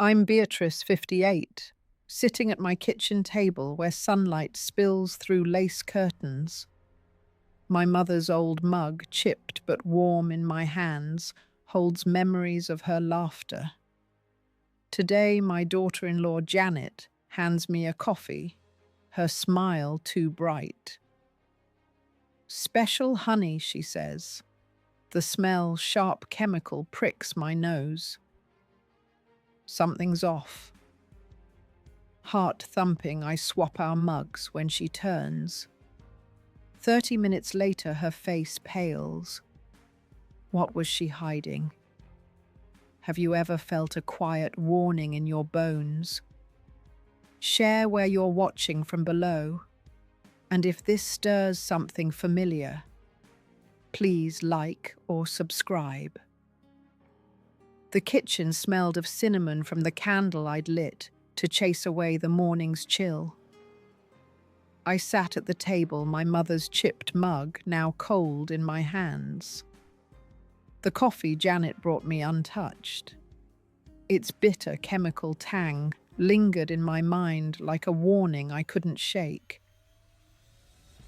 I'm Beatrice, 58, sitting at my kitchen table where sunlight spills through lace curtains. My mother's old mug, chipped but warm in my hands, holds memories of her laughter. Today, my daughter-in-law Janet hands me a coffee, her smile too bright. Special honey, she says. The smell, sharp chemical, pricks my nose. Something's off. Heart thumping, I swap our mugs when she turns. 30 minutes later, her face pales. What was she hiding? Have you ever felt a quiet warning in your bones? Share where you're watching from below. And if this stirs something familiar, please like or subscribe. The kitchen smelled of cinnamon from the candle I'd lit to chase away the morning's chill. I sat at the table, my mother's chipped mug now cold in my hands. The coffee Janet brought me untouched. Its bitter chemical tang lingered in my mind like a warning I couldn't shake.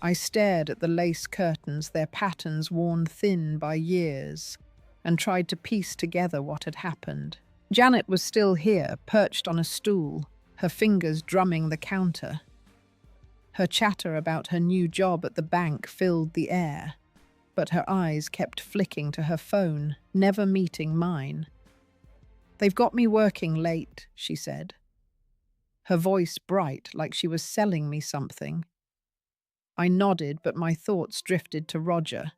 I stared at the lace curtains, their patterns worn thin by years, and tried to piece together what had happened. Janet was still here, perched on a stool, her fingers drumming the counter. Her chatter about her new job at the bank filled the air, but her eyes kept flicking to her phone, never meeting mine. "They've got me working late," she said. Her voice bright, like she was selling me something. I nodded, but my thoughts drifted to Roger.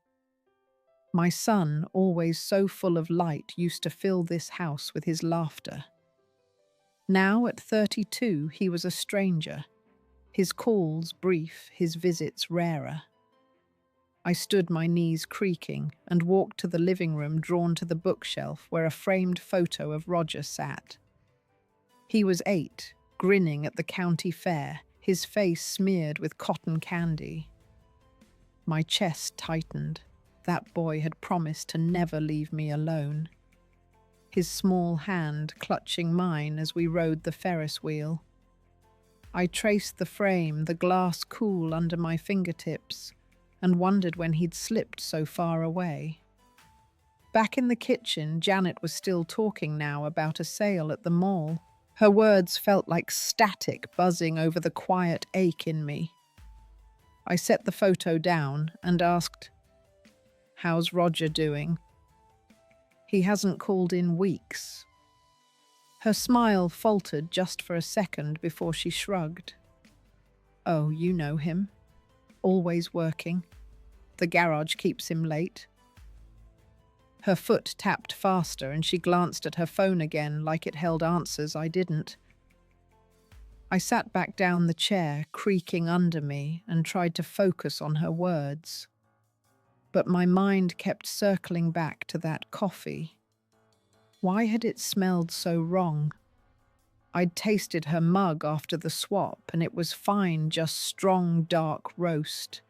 My son, always so full of light, used to fill this house with his laughter. Now, at 32, he was a stranger. His calls brief, his visits rarer. I stood, my knees creaking, and walked to the living room, drawn to the bookshelf where a framed photo of Roger sat. He was 8, grinning at the county fair, his face smeared with cotton candy. My chest tightened. That boy had promised to never leave me alone. His small hand clutching mine as we rode the Ferris wheel. I traced the frame, the glass cool under my fingertips, and wondered when he'd slipped so far away. Back in the kitchen, Janet was still talking now about a sale at the mall. Her words felt like static buzzing over the quiet ache in me. I set the photo down and asked, "How's Roger doing?" "He hasn't called in weeks." Her smile faltered just for a second before she shrugged. "Oh, you know him. Always working. The garage keeps him late." Her foot tapped faster and she glanced at her phone again like it held answers I didn't. I sat back down the chair, creaking under me, and tried to focus on her words. But my mind kept circling back to that coffee. Why had it smelled so wrong? I'd tasted her mug after the swap, and it was fine, just strong, dark roast.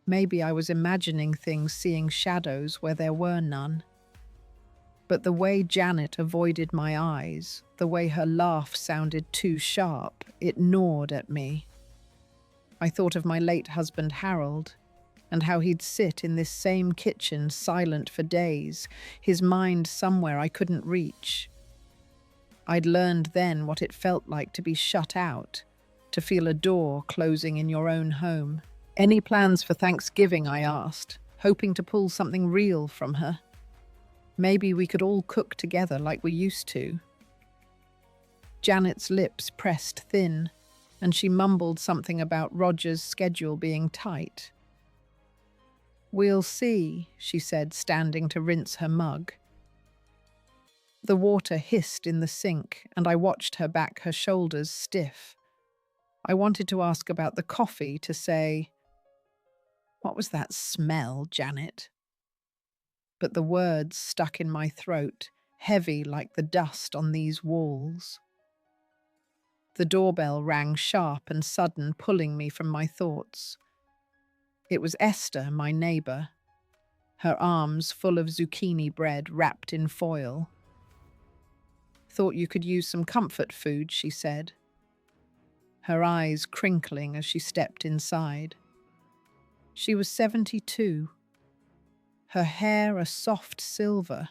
Maybe I was imagining things, seeing shadows where there were none. But the way Janet avoided my eyes, the way her laugh sounded too sharp, it gnawed at me. I thought of my late husband Harold, and how he'd sit in this same kitchen silent for days, his mind somewhere I couldn't reach. I'd learned then what it felt like to be shut out, to feel a door closing in your own home. "Any plans for Thanksgiving?" I asked, hoping to pull something real from her. Maybe we could all cook together like we used to. Janet's lips pressed thin, and she mumbled something about Roger's schedule being tight. "We'll see," she said, standing to rinse her mug. The water hissed in the sink, and I watched her back, her shoulders stiff. I wanted to ask about the coffee, to say, "What was that smell, Janet?" But the words stuck in my throat, heavy like the dust on these walls. The doorbell rang sharp and sudden, pulling me from my thoughts. It was Esther, my neighbour, her arms full of zucchini bread wrapped in foil. Thought you could use some comfort food, she said, her eyes crinkling as she stepped inside. She was 72, her hair a soft silver,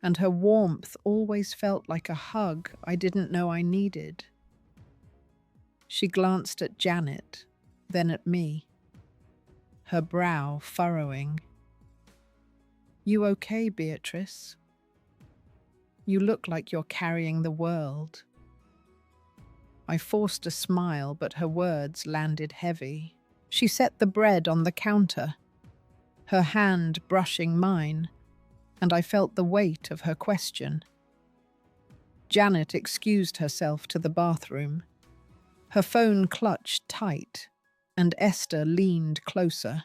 and her warmth always felt like a hug I didn't know I needed. She glanced at Janet, then at me, her brow furrowing. "You okay, Beatrice? You look like you're carrying the world." I forced a smile, but her words landed heavy. She set the bread on the counter, her hand brushing mine, and I felt the weight of her question. Janet excused herself to the bathroom. Her phone clutched tight, and Esther leaned closer.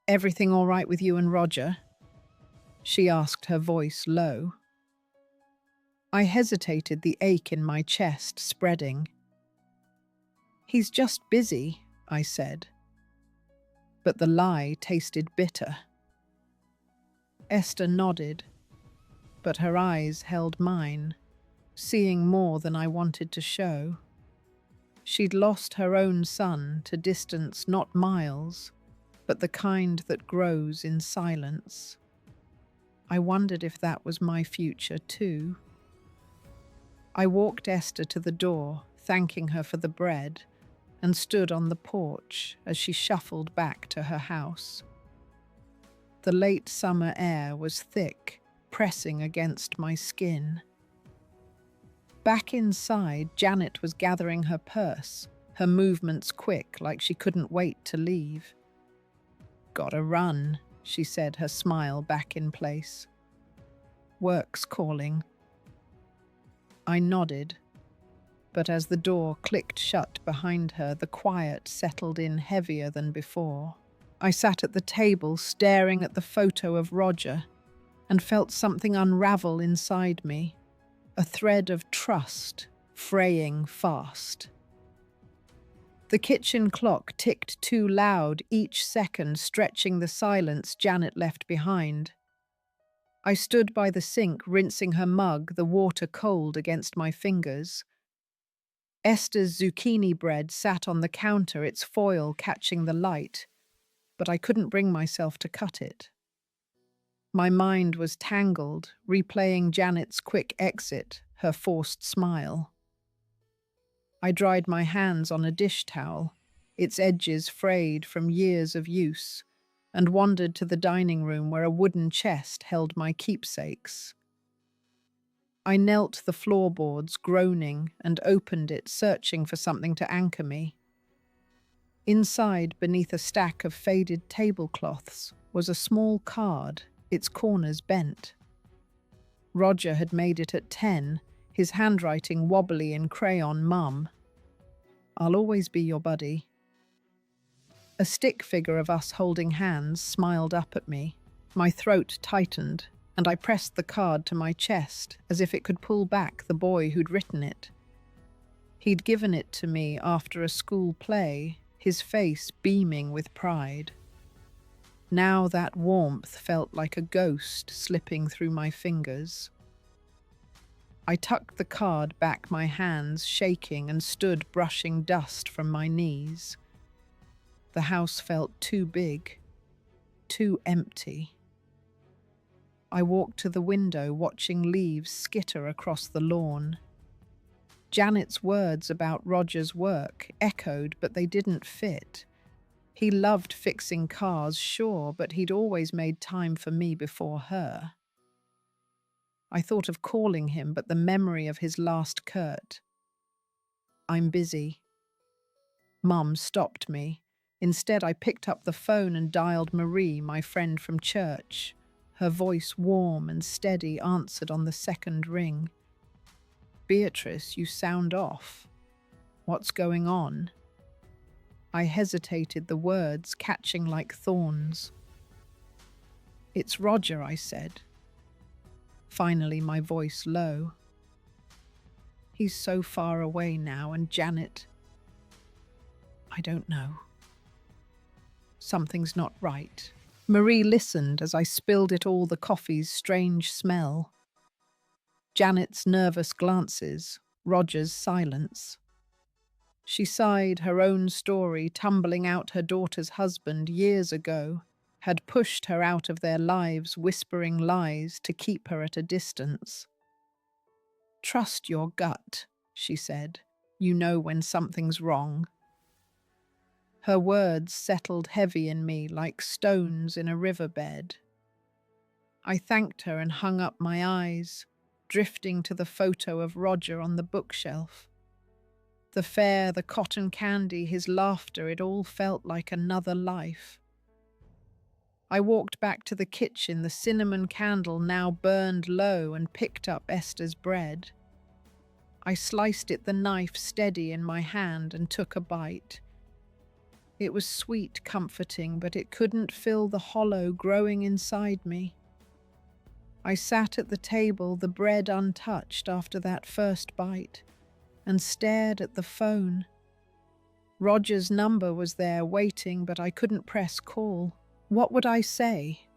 "Everything all right with you and Roger?" she asked, her voice low. I hesitated, the ache in my chest spreading. "He's just busy," I said. But the lie tasted bitter. Esther nodded, but her eyes held mine, seeing more than I wanted to show. She'd lost her own son to distance not miles, but the kind that grows in silence. I wondered if that was my future too. I walked Esther to the door, thanking her for the bread, and stood on the porch as she shuffled back to her house. The late summer air was thick, pressing against my skin. Back inside, Janet was gathering her purse, her movements quick, like she couldn't wait to leave. "Gotta run," she said, her smile back in place. "Work's calling." I nodded, but as the door clicked shut behind her, the quiet settled in heavier than before. I sat at the table staring at the photo of Roger and felt something unravel inside me, a thread of trust fraying fast. The kitchen clock ticked too loud, each second stretching the silence Janet left behind. I stood by the sink, rinsing her mug, the water cold against my fingers. Esther's zucchini bread sat on the counter, its foil catching the light, but I couldn't bring myself to cut it. My mind was tangled, replaying Janet's quick exit, her forced smile. I dried my hands on a dish towel, its edges frayed from years of use, and wandered to the dining room where a wooden chest held my keepsakes. I knelt the floorboards, groaning, and opened it, searching for something to anchor me. Inside, beneath a stack of faded tablecloths, was a small card, its corners bent. Roger had made it at 10, his handwriting wobbly in crayon. "Mum, I'll always be your buddy." A stick figure of us holding hands smiled up at me. My throat tightened, and I pressed the card to my chest as if it could pull back the boy who'd written it. He'd given it to me after a school play, his face beaming with pride. Now that warmth felt like a ghost slipping through my fingers. I tucked the card back, my hands shaking, and stood brushing dust from my knees. The house felt too big, too empty. I walked to the window, watching leaves skitter across the lawn. Janet's words about Roger's work echoed, but they didn't fit. He loved fixing cars, sure, but he'd always made time for me before her. I thought of calling him, but the memory of his last curt, "I'm busy," Mum stopped me. Instead, I picked up the phone and dialed Marie, my friend from church. Her voice, warm and steady, answered on the second ring. "Beatrice, you sound off. What's going on?" I hesitated, the words catching like thorns. "It's Roger," I said, finally, my voice low. "He's so far away now, and Janet, I don't know. Something's not right." Marie listened as I spilled it all, the coffee's strange smell. Janet's nervous glances, Roger's silence. She sighed her own story, tumbling out her daughter's husband years ago, had pushed her out of their lives, whispering lies to keep her at a distance. "Trust your gut," she said. "You know when something's wrong." Her words settled heavy in me like stones in a riverbed. I thanked her and hung up my eyes, drifting to the photo of Roger on the bookshelf. The fair, the cotton candy, his laughter, it all felt like another life. I walked back to the kitchen, the cinnamon candle now burned low, and picked up Esther's bread. I sliced it, the knife steady in my hand, and took a bite. It was sweet, comforting, but it couldn't fill the hollow growing inside me. I sat at the table, the bread untouched after that first bite, and stared at the phone. Roger's number was there waiting, but I couldn't press call. What would I say?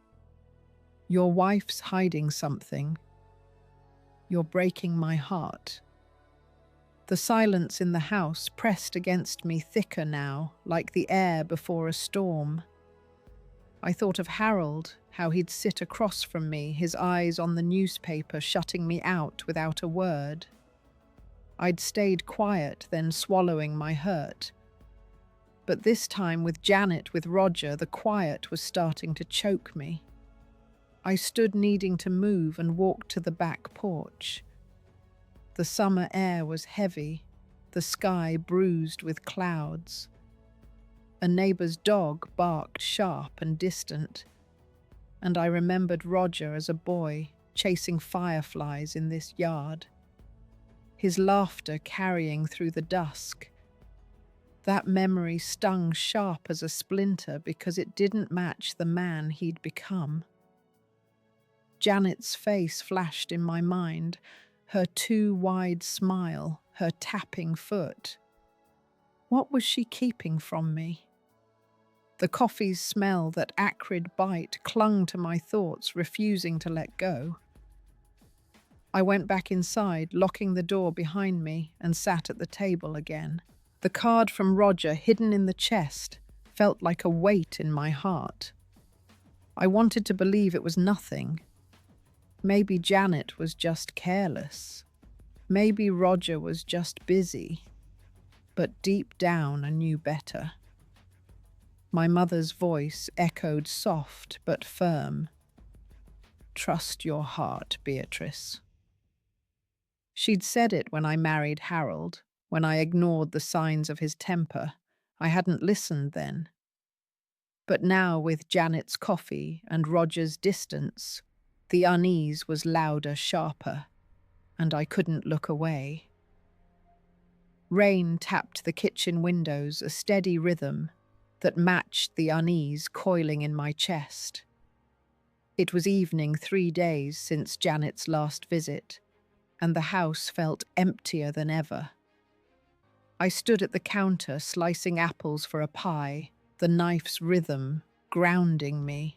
"Your wife's hiding something. You're breaking my heart." The silence in the house pressed against me thicker now, like the air before a storm. I thought of Harold, how he'd sit across from me, his eyes on the newspaper, shutting me out without a word. I'd stayed quiet, then swallowing my hurt. But this time with Janet, with Roger, the quiet was starting to choke me. I stood needing to move and walked to the back porch. The summer air was heavy, the sky bruised with clouds. A neighbor's dog barked sharp and distant, and I remembered Roger as a boy chasing fireflies in this yard. His laughter carrying through the dusk. That memory stung sharp as a splinter because it didn't match the man he'd become. Janet's face flashed in my mind, her too wide smile, her tapping foot. What was she keeping from me? The coffee's smell, that acrid bite, clung to my thoughts, refusing to let go. I went back inside, locking the door behind me, and sat at the table again. The card from Roger, hidden in the chest, felt like a weight in my heart. I wanted to believe it was nothing. Maybe Janet was just careless. Maybe Roger was just busy. But deep down, I knew better. My mother's voice echoed soft but firm. "Trust your heart, Beatrice." She'd said it when I married Harold, when I ignored the signs of his temper. I hadn't listened then. But now, with Janet's coffee and Roger's distance, the unease was louder, sharper, and I couldn't look away. Rain tapped the kitchen windows, a steady rhythm that matched the unease coiling in my chest. It was evening, 3 days since Janet's last visit, and the house felt emptier than ever. I stood at the counter, slicing apples for a pie, the knife's rhythm grounding me.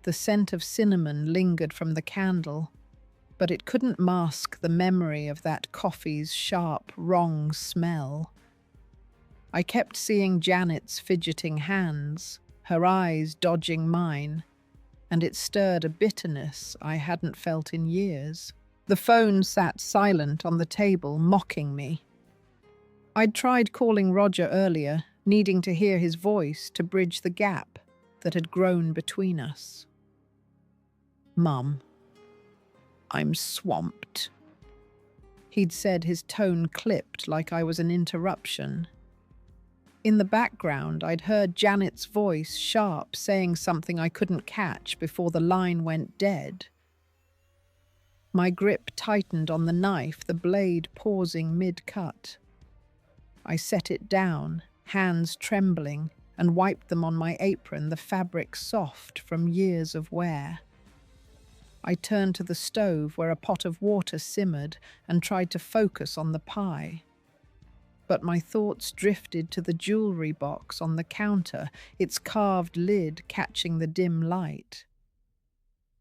The scent of cinnamon lingered from the candle, but it couldn't mask the memory of that coffee's sharp, wrong smell. I kept seeing Janet's fidgeting hands, her eyes dodging mine, and it stirred a bitterness I hadn't felt in years. The phone sat silent on the table, mocking me. I'd tried calling Roger earlier, needing to hear his voice to bridge the gap that had grown between us. "Mum, I'm swamped," he'd said, his tone clipped like I was an interruption. In the background, I'd heard Janet's voice, sharp, saying something I couldn't catch before the line went dead. My grip tightened on the knife, the blade pausing mid-cut. I set it down, hands trembling, and wiped them on my apron, the fabric soft from years of wear. I turned to the stove where a pot of water simmered and tried to focus on the pie. But my thoughts drifted to the jewelry box on the counter, its carved lid catching the dim light.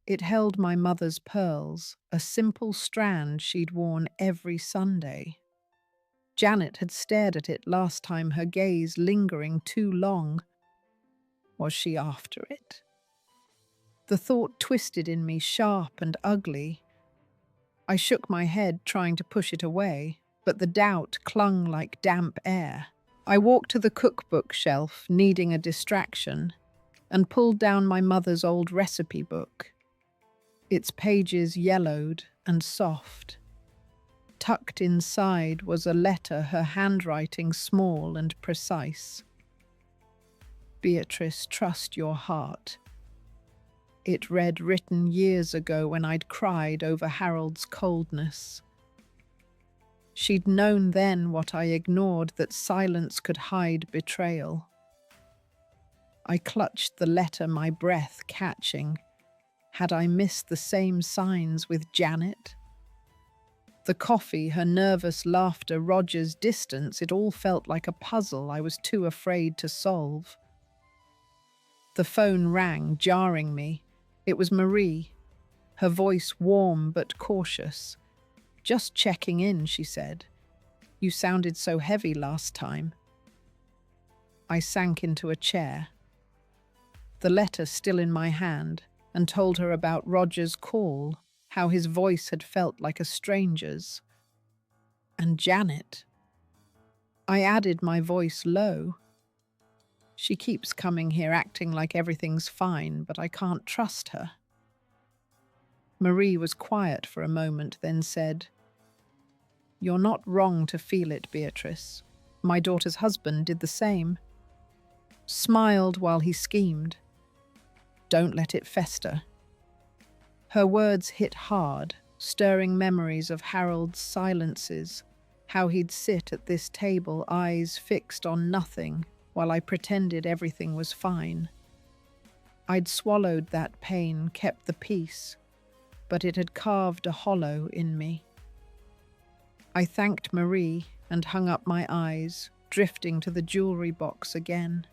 It held my mother's pearls, a simple strand she'd worn every Sunday. Janet had stared at it last time, her gaze lingering too long. Was she after it? The thought twisted in me, sharp and ugly. I shook my head, trying to push it away, but the doubt clung like damp air. I walked to the cookbook shelf, needing a distraction, and pulled down my mother's old recipe book. Its pages yellowed and soft. Tucked inside was a letter, her handwriting small and precise. Beatrice, trust your heart. It read, written years ago when I'd cried over Harold's coldness. She'd known then what I ignored, that silence could hide betrayal. I clutched the letter, my breath catching. Had I missed the same signs with Janet? The coffee, her nervous laughter, Roger's distance, it all felt like a puzzle I was too afraid to solve. The phone rang, jarring me. It was Marie, her voice warm but cautious. Just checking in, she said. You sounded so heavy last time. I sank into a chair, the letter still in my hand, and told her about Roger's call, how his voice had felt like a stranger's. And Janet. I added my voice low. She keeps coming here acting like everything's fine, but I can't trust her. Marie was quiet for a moment, then said, You're not wrong to feel it, Beatrice. My daughter's husband did the same. Smiled while he schemed. Don't let it fester. Her words hit hard, stirring memories of Harold's silences, how he'd sit at this table, eyes fixed on nothing, while I pretended everything was fine. I'd swallowed that pain, kept the peace, but it had carved a hollow in me. I thanked Marie and hung up my eyes, drifting to the jewelry box again.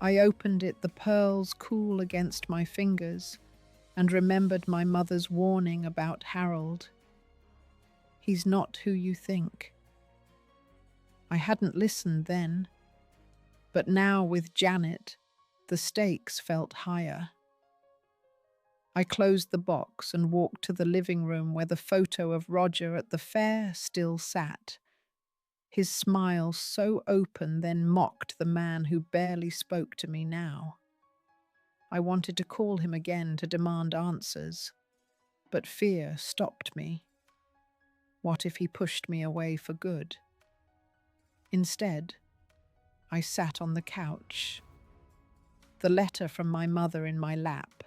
I opened it, the pearls cool against my fingers, and remembered my mother's warning about Harold. He's not who you think. I hadn't listened then, but now with Janet, the stakes felt higher. I closed the box and walked to the living room where the photo of Roger at the fair still sat. His smile so open then mocked the man who barely spoke to me now. I wanted to call him again to demand answers, but fear stopped me. What if he pushed me away for good? Instead, I sat on the couch, the letter from my mother in my lap,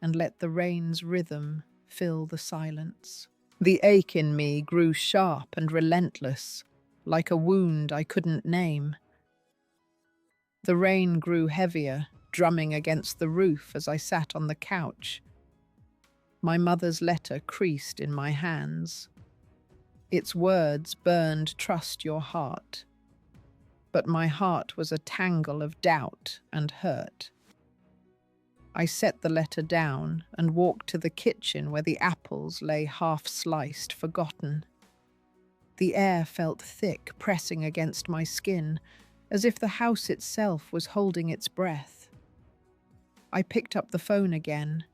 and let the rain's rhythm fill the silence. The ache in me grew sharp and relentless, like a wound I couldn't name. The rain grew heavier, drumming against the roof as I sat on the couch. My mother's letter creased in my hands. Its words burned, trust your heart. But my heart was a tangle of doubt and hurt. I set the letter down and walked to the kitchen where the apples lay half-sliced, forgotten. The air felt thick, pressing against my skin, as if the house itself was holding its breath. I picked up the phone again,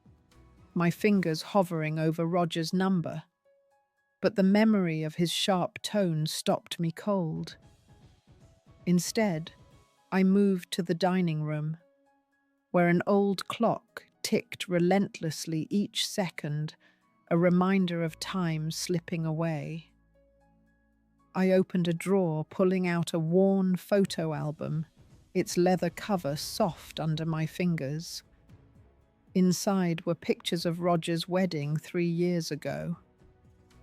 my fingers hovering over Roger's number, but the memory of his sharp tone stopped me cold. Instead, I moved to the dining room, where an old clock ticked relentlessly each second, a reminder of time slipping away. I opened a drawer, pulling out a worn photo album, its leather cover soft under my fingers. Inside were pictures of Roger's wedding 3 years ago.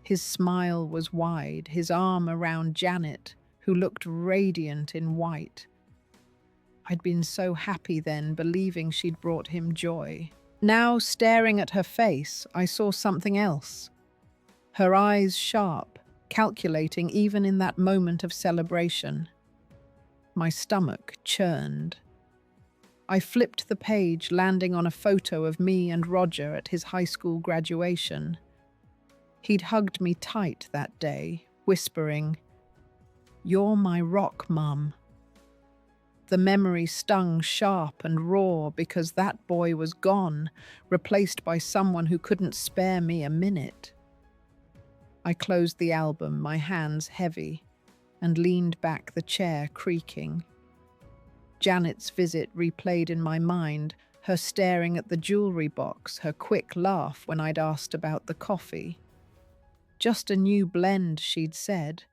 His smile was wide, his arm around Janet, who looked radiant in white. I'd been so happy then, believing she'd brought him joy. Now, staring at her face, I saw something else. Her eyes sharp, calculating even in that moment of celebration. My stomach churned. I flipped the page, landing on a photo of me and Roger at his high school graduation. He'd hugged me tight that day, whispering, "You're my rock, Mum." The memory stung sharp and raw because that boy was gone, replaced by someone who couldn't spare me a minute. I closed the album, my hands heavy, and leaned back, the chair creaking. Janet's visit replayed in my mind, her staring at the jewelry box, her quick laugh when I'd asked about the coffee. Just a new blend, she'd said,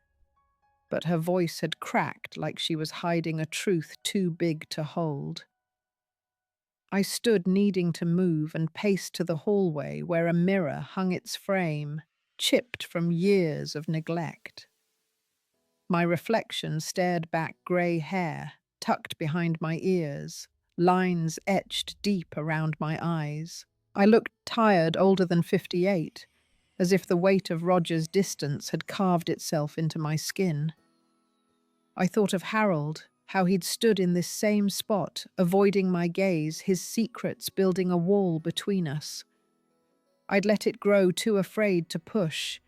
but her voice had cracked like she was hiding a truth too big to hold. I stood needing to move and paced to the hallway where a mirror hung its frame, chipped from years of neglect. My reflection stared back, grey hair tucked behind my ears, lines etched deep around my eyes. I looked tired, older than 58, as if the weight of Roger's distance had carved itself into my skin. I thought of Harold, how he'd stood in this same spot, avoiding my gaze, his secrets building a wall between us. I'd let it grow, too afraid to push,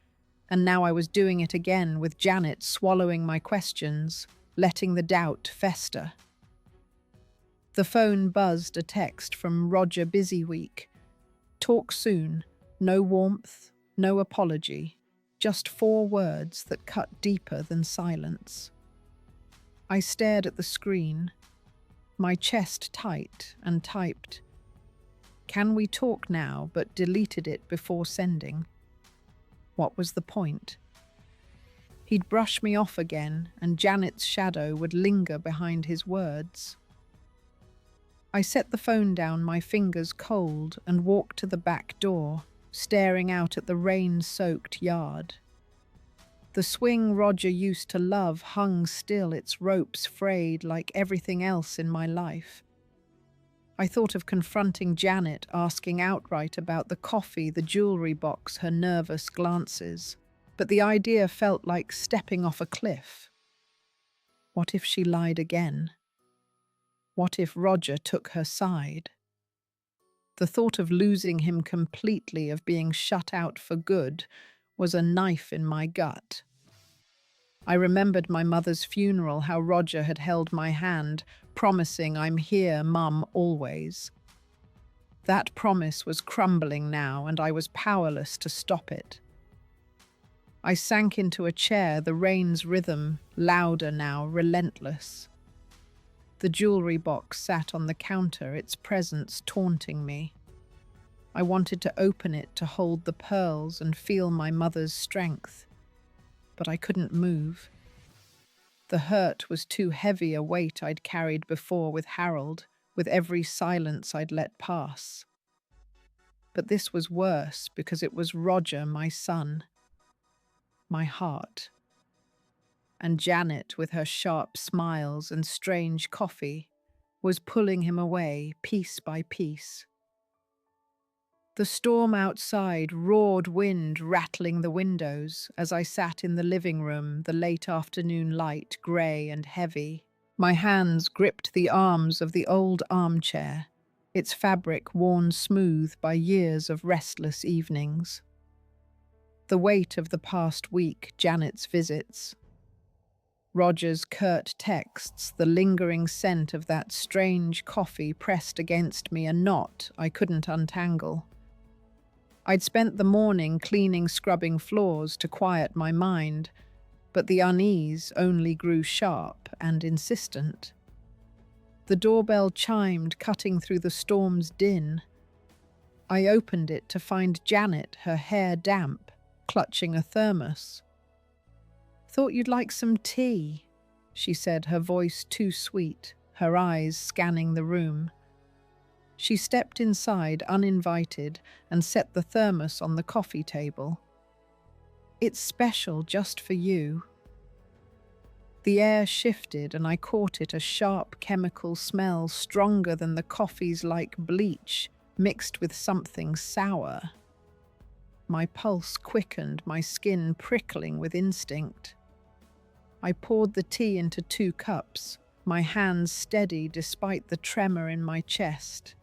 and now I was doing it again, with Janet swallowing my questions, letting the doubt fester. The phone buzzed, a text from Roger, busy week. Talk soon. No warmth, no apology, just 4 words that cut deeper than silence. I stared at the screen, my chest tight, and typed, "Can we talk now?" but deleted it before sending. What was the point? He'd brush me off again, and Janet's shadow would linger behind his words. I set the phone down, my fingers cold, and walked to the back door, staring out at the rain-soaked yard. The swing Roger used to love hung still, its ropes frayed like everything else in my life. I thought of confronting Janet, asking outright about the coffee, the jewelry box, her nervous glances. But the idea felt like stepping off a cliff. What if she lied again? What if Roger took her side? The thought of losing him completely, of being shut out for good, was a knife in my gut. I remembered my mother's funeral, how Roger had held my hand, promising, "I'm here, Mum, always." That promise was crumbling now, and I was powerless to stop it. I sank into a chair, the rain's rhythm, louder now, relentless. The jewelry box sat on the counter, its presence taunting me. I wanted to open it, to hold the pearls and feel my mother's strength, but I couldn't move. The hurt was too heavy, a weight I'd carried before with Harold, with every silence I'd let pass. But this was worse because it was Roger, my son, my heart. And Janet, with her sharp smiles and strange coffee, was pulling him away piece by piece. The storm outside roared, wind rattling the windows as I sat in the living room, the late afternoon light grey and heavy. My hands gripped the arms of the old armchair, its fabric worn smooth by years of restless evenings. The weight of the past week, Janet's visits, Roger's curt texts, the lingering scent of that strange coffee pressed against me, a knot I couldn't untangle. I'd spent the morning cleaning, scrubbing floors to quiet my mind, but the unease only grew sharp and insistent. The doorbell chimed, cutting through the storm's din. I opened it to find Janet, her hair damp, clutching a thermos. "Thought you'd like some tea," she said, her voice too sweet, her eyes scanning the room. She stepped inside uninvited and set the thermos on the coffee table. "It's special just for you." The air shifted and I caught it, a sharp chemical smell, stronger than the coffee's, like bleach, mixed with something sour. My pulse quickened, my skin prickling with instinct. I poured the tea into 2 cups, my hands steady despite the tremor in my chest.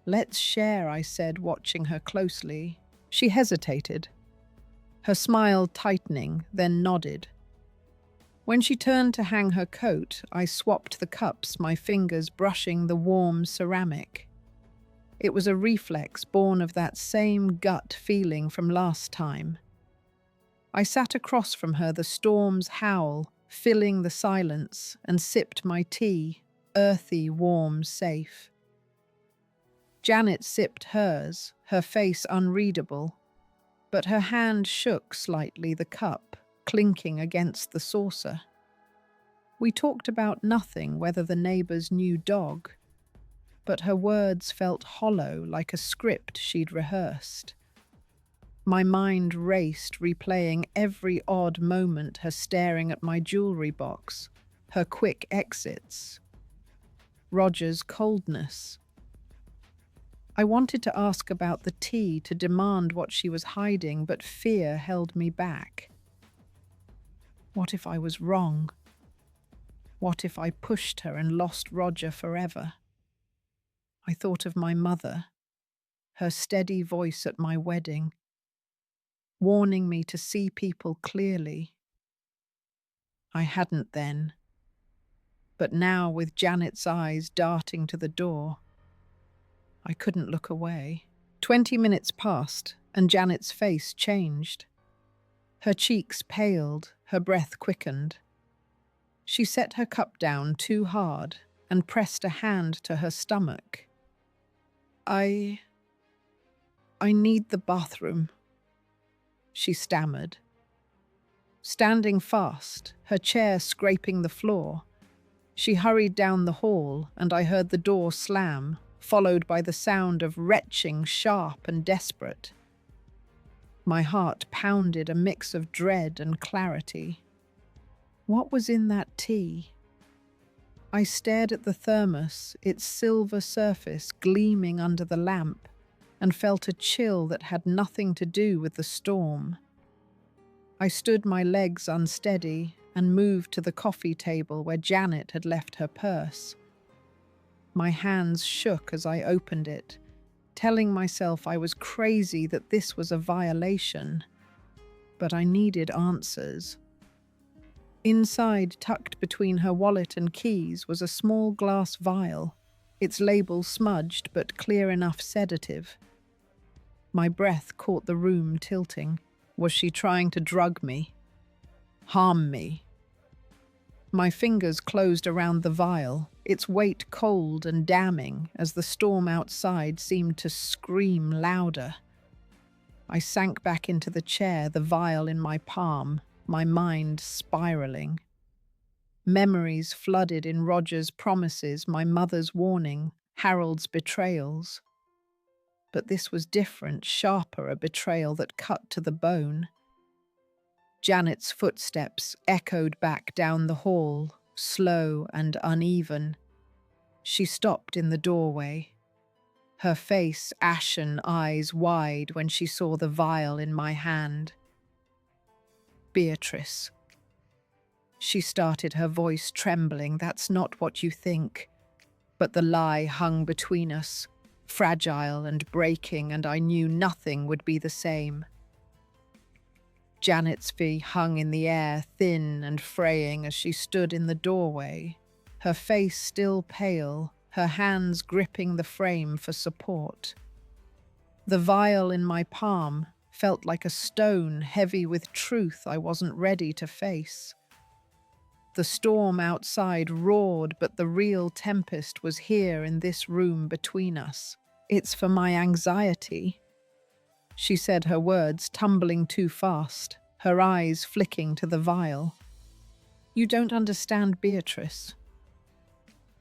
"Let's share," I said, watching her closely. She hesitated, her smile tightening, then nodded. When she turned to hang her coat, I swapped the cups, my fingers brushing the warm ceramic. It was a reflex born of that same gut feeling from last time. I sat across from her, the storm's howl filling the silence, and sipped my tea, earthy, warm, safe. Janet sipped hers, her face unreadable, but her hand shook slightly, the cup clinking against the saucer. We talked about nothing, whether the neighbor's new dog, but her words felt hollow, like a script she'd rehearsed. My mind raced, replaying every odd moment, her staring at my jewelry box, her quick exits, Roger's coldness. I wanted to ask about the tea, to demand what she was hiding, but fear held me back. What if I was wrong? What if I pushed her and lost Roger forever? I thought of my mother, her steady voice at my wedding, warning me to see people clearly. I hadn't then, but now, with Janet's eyes darting to the door, I couldn't look away. 20 minutes passed, and Janet's face changed. Her cheeks paled, her breath quickened. She set her cup down too hard and pressed a hand to her stomach. I need the bathroom," she stammered. Standing fast, her chair scraping the floor, she hurried down the hall, and I heard the door slam, followed by the sound of retching, sharp and desperate. My heart pounded, a mix of dread and clarity. What was in that tea? I stared at the thermos, its silver surface gleaming under the lamp, and felt a chill that had nothing to do with the storm. I stood, my legs unsteady, and moved to the coffee table where Janet had left her purse. My hands shook as I opened it, telling myself I was crazy, that this was a violation. But I needed answers. Inside, tucked between her wallet and keys, was a small glass vial, its label smudged but clear enough sedative. My breath caught the room tilting. Was she trying to drug me? Harm me? My fingers closed around the vial, its weight cold and damning as the storm outside seemed to scream louder. I sank back into the chair, the vial in my palm, my mind spiraling. Memories flooded in Roger's promises, my mother's warning, Harold's betrayals. But this was different, sharper, a betrayal that cut to the bone. Janet's footsteps echoed back down the hall, slow and uneven. She stopped in the doorway, her face ashen, eyes wide when she saw the vial in my hand. "Beatrice," she started, her voice trembling. "That's not what you think." But the lie hung between us, fragile and breaking, and I knew nothing would be the same. Janet's fee hung in the air, thin and fraying, as she stood in the doorway, her face still pale, her hands gripping the frame for support. The vial in my palm felt like a stone, heavy with truth I wasn't ready to face. The storm outside roared, but the real tempest was here in this room between us. "It's for my anxiety," she said, her words tumbling too fast, her eyes flicking to the vial. "You don't understand, Beatrice."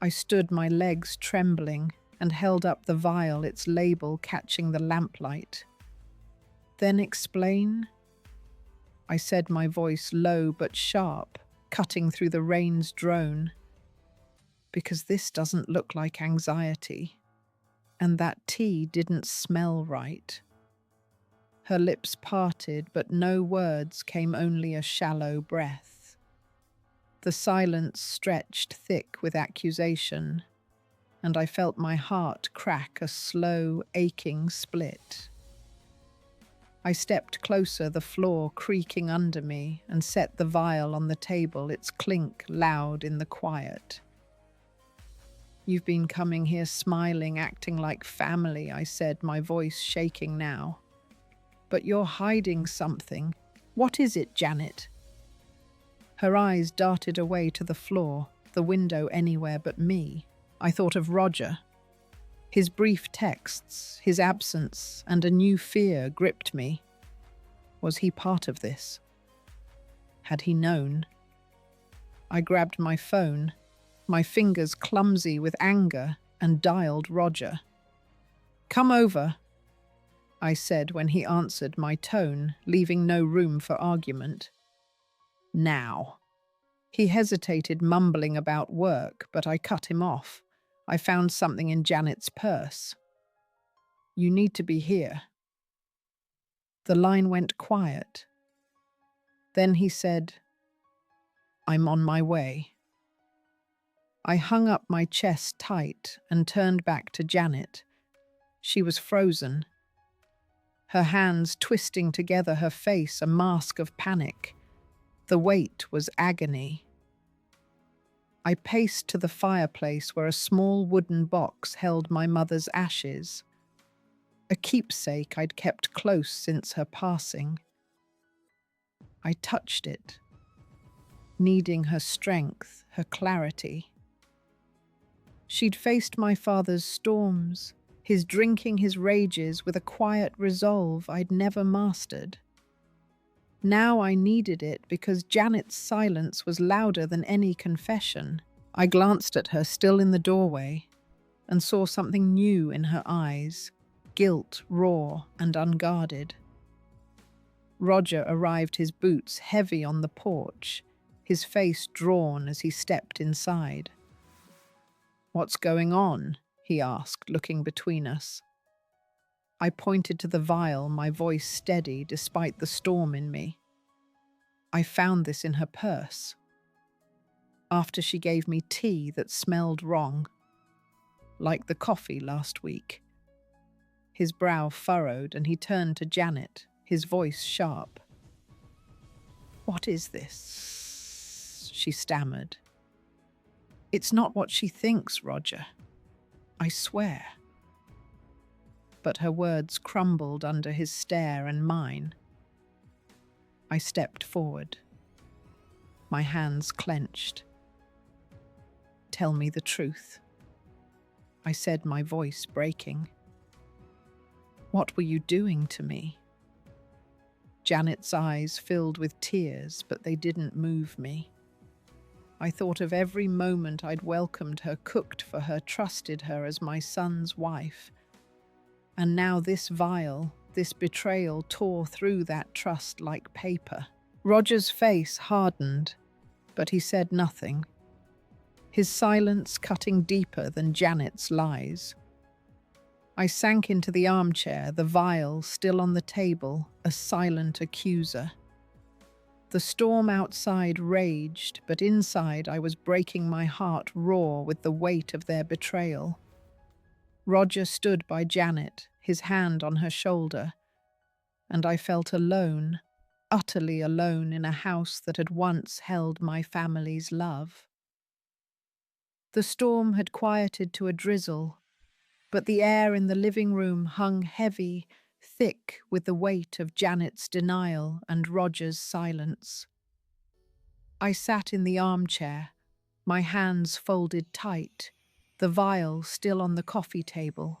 I stood, my legs trembling, and held up the vial, its label catching the lamplight. "Then explain," I said, my voice low but sharp, cutting through the rain's drone. "Because this doesn't look like anxiety, and that tea didn't smell right." Her lips parted, but no words came, only a shallow breath. The silence stretched thick with accusation, and I felt my heart crack a slow, aching split. I stepped closer, the floor creaking under me, and set the vial on the table, its clink loud in the quiet. "You've been coming here smiling, acting like family," I said, my voice shaking now. "But you're hiding something. What is it, Janet?" Her eyes darted away to the floor, the window anywhere but me. I thought of Roger. His brief texts, his absence, and a new fear gripped me. Was he part of this? Had he known? I grabbed my phone, my fingers clumsy with anger, and dialed Roger. "Come over," I said when he answered, my tone leaving no room for argument. "Now." He hesitated, mumbling about work, but I cut him off. "I found something in Janet's purse. You need to be here." The line went quiet. Then he said, "I'm on my way." I hung up my chest tight and turned back to Janet. She was frozen, her hands twisting together, her face a mask of panic. The weight was agony. I paced to the fireplace where a small wooden box held my mother's ashes, a keepsake I'd kept close since her passing. I touched it, needing her strength, her clarity. She'd faced my father's storms, his drinking, his rages, with a quiet resolve I'd never mastered. Now I needed it because Janet's silence was louder than any confession. I glanced at her, still in the doorway, and saw something new in her eyes, guilt raw and unguarded. Roger arrived, his boots heavy on the porch, his face drawn as he stepped inside. "What's going on?" he asked, looking between us. I pointed to the vial, my voice steady despite the storm in me. "I found this in her purse, after she gave me tea that smelled wrong, like the coffee last week." His brow furrowed and he turned to Janet, his voice sharp. "What is this?" she stammered. "It's not what she thinks, Roger. I swear." But her words crumbled under his stare and mine. I stepped forward, my hands clenched. "Tell me the truth," I said, my voice breaking. "What were you doing to me?" Janet's eyes filled with tears, but they didn't move me. I thought of every moment I'd welcomed her, cooked for her, trusted her as my son's wife. And now this vial, this betrayal tore through that trust like paper. Roger's face hardened, but he said nothing, his silence cutting deeper than Janet's lies. I sank into the armchair, the vial still on the table, a silent accuser. The storm outside raged, but inside I was breaking my heart raw with the weight of their betrayal. Roger stood by Janet, his hand on her shoulder, and I felt alone, utterly alone in a house that had once held my family's love. The storm had quieted to a drizzle, but the air in the living room hung heavy, thick with the weight of Janet's denial and Roger's silence. I sat in the armchair, my hands folded tight, the vial still on the coffee table,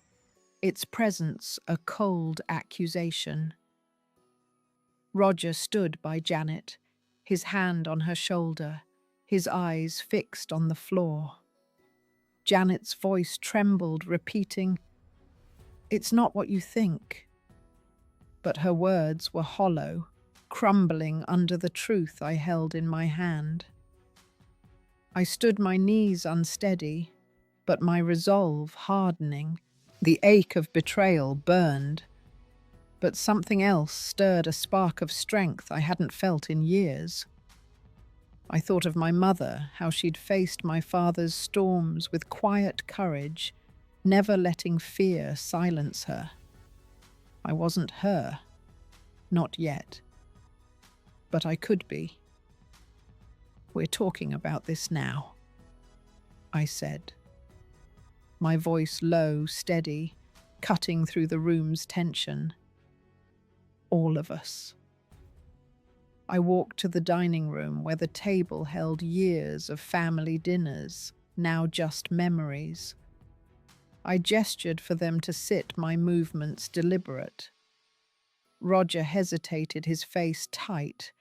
its presence a cold accusation. Roger stood by Janet, his hand on her shoulder, his eyes fixed on the floor. Janet's voice trembled, repeating, "It's not what you think." But her words were hollow, crumbling under the truth I held in my hand. I stood, my knees unsteady, but my resolve hardening. The ache of betrayal burned, but something else stirred, a spark of strength I hadn't felt in years. I thought of my mother, how she'd faced my father's storms with quiet courage, never letting fear silence her. I wasn't her, not yet, but I could be. We're talking about this now, I said, my voice low, steady, cutting through the room's tension. All of us. I walked to the dining room where the table held years of family dinners, now just memories. I gestured for them to sit, my movements deliberate. Roger hesitated, his face tight,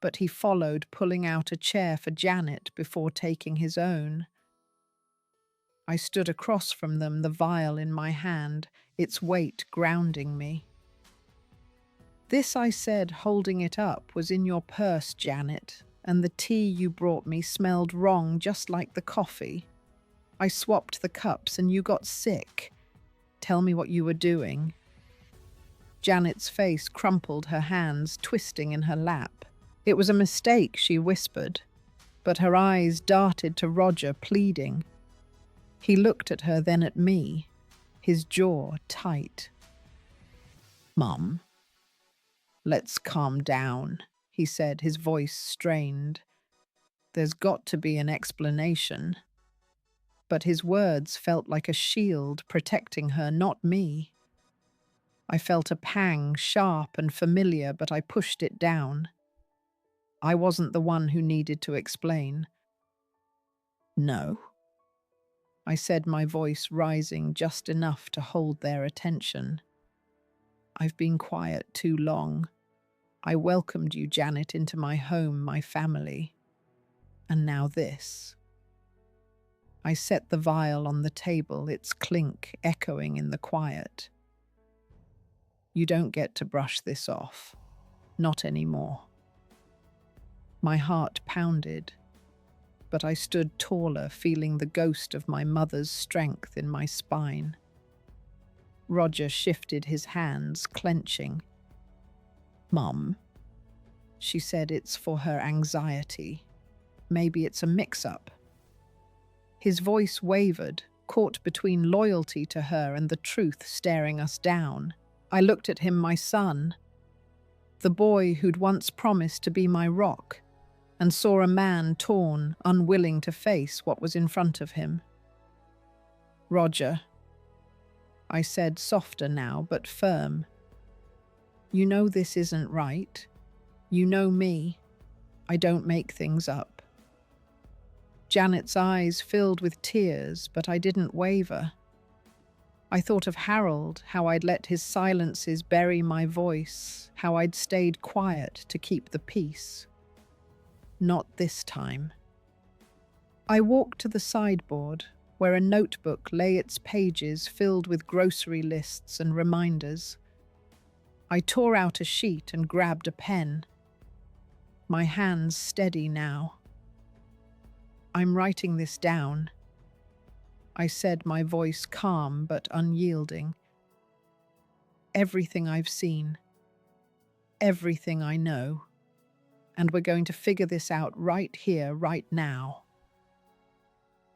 but he followed, pulling out a chair for Janet before taking his own. I stood across from them, the vial in my hand, its weight grounding me. "This," I said, holding it up, "was in your purse, Janet, and the tea you brought me smelled wrong, just like the coffee. I swapped the cups and you got sick. Tell me what you were doing." Janet's face crumpled, her hands twisting in her lap. "It was a mistake," she whispered, but her eyes darted to Roger, pleading. He looked at her, then at me, his jaw tight. "Mum, let's calm down," he said, his voice strained. "There's got to be an explanation." But his words felt like a shield protecting her, not me. I felt a pang, sharp and familiar, but I pushed it down. I wasn't the one who needed to explain. "No," I said, my voice rising just enough to hold their attention. "I've been quiet too long. I welcomed you, Janet, into my home, my family. And now this." I set the vial on the table, its clink echoing in the quiet. "You don't get to brush this off. Not anymore." My heart pounded, but I stood taller, feeling the ghost of my mother's strength in my spine. Roger shifted his hands, clenching. "Mum," she said, "it's for her anxiety. Maybe it's a mix-up." His voice wavered, caught between loyalty to her and the truth staring us down. I looked at him, my son, the boy who'd once promised to be my rock, and saw a man torn, unwilling to face what was in front of him. "Roger," I said, softer now, but firm. "You know this isn't right. You know me. I don't make things up." Janet's eyes filled with tears, but I didn't waver. I thought of Harold, how I'd let his silences bury my voice, how I'd stayed quiet to keep the peace. Not this time. I walked to the sideboard, where a notebook lay, its pages filled with grocery lists and reminders. I tore out a sheet and grabbed a pen. My hands steady now. "I'm writing this down," I said, my voice calm but unyielding. "Everything I've seen, everything I know, and we're going to figure this out right here, right now."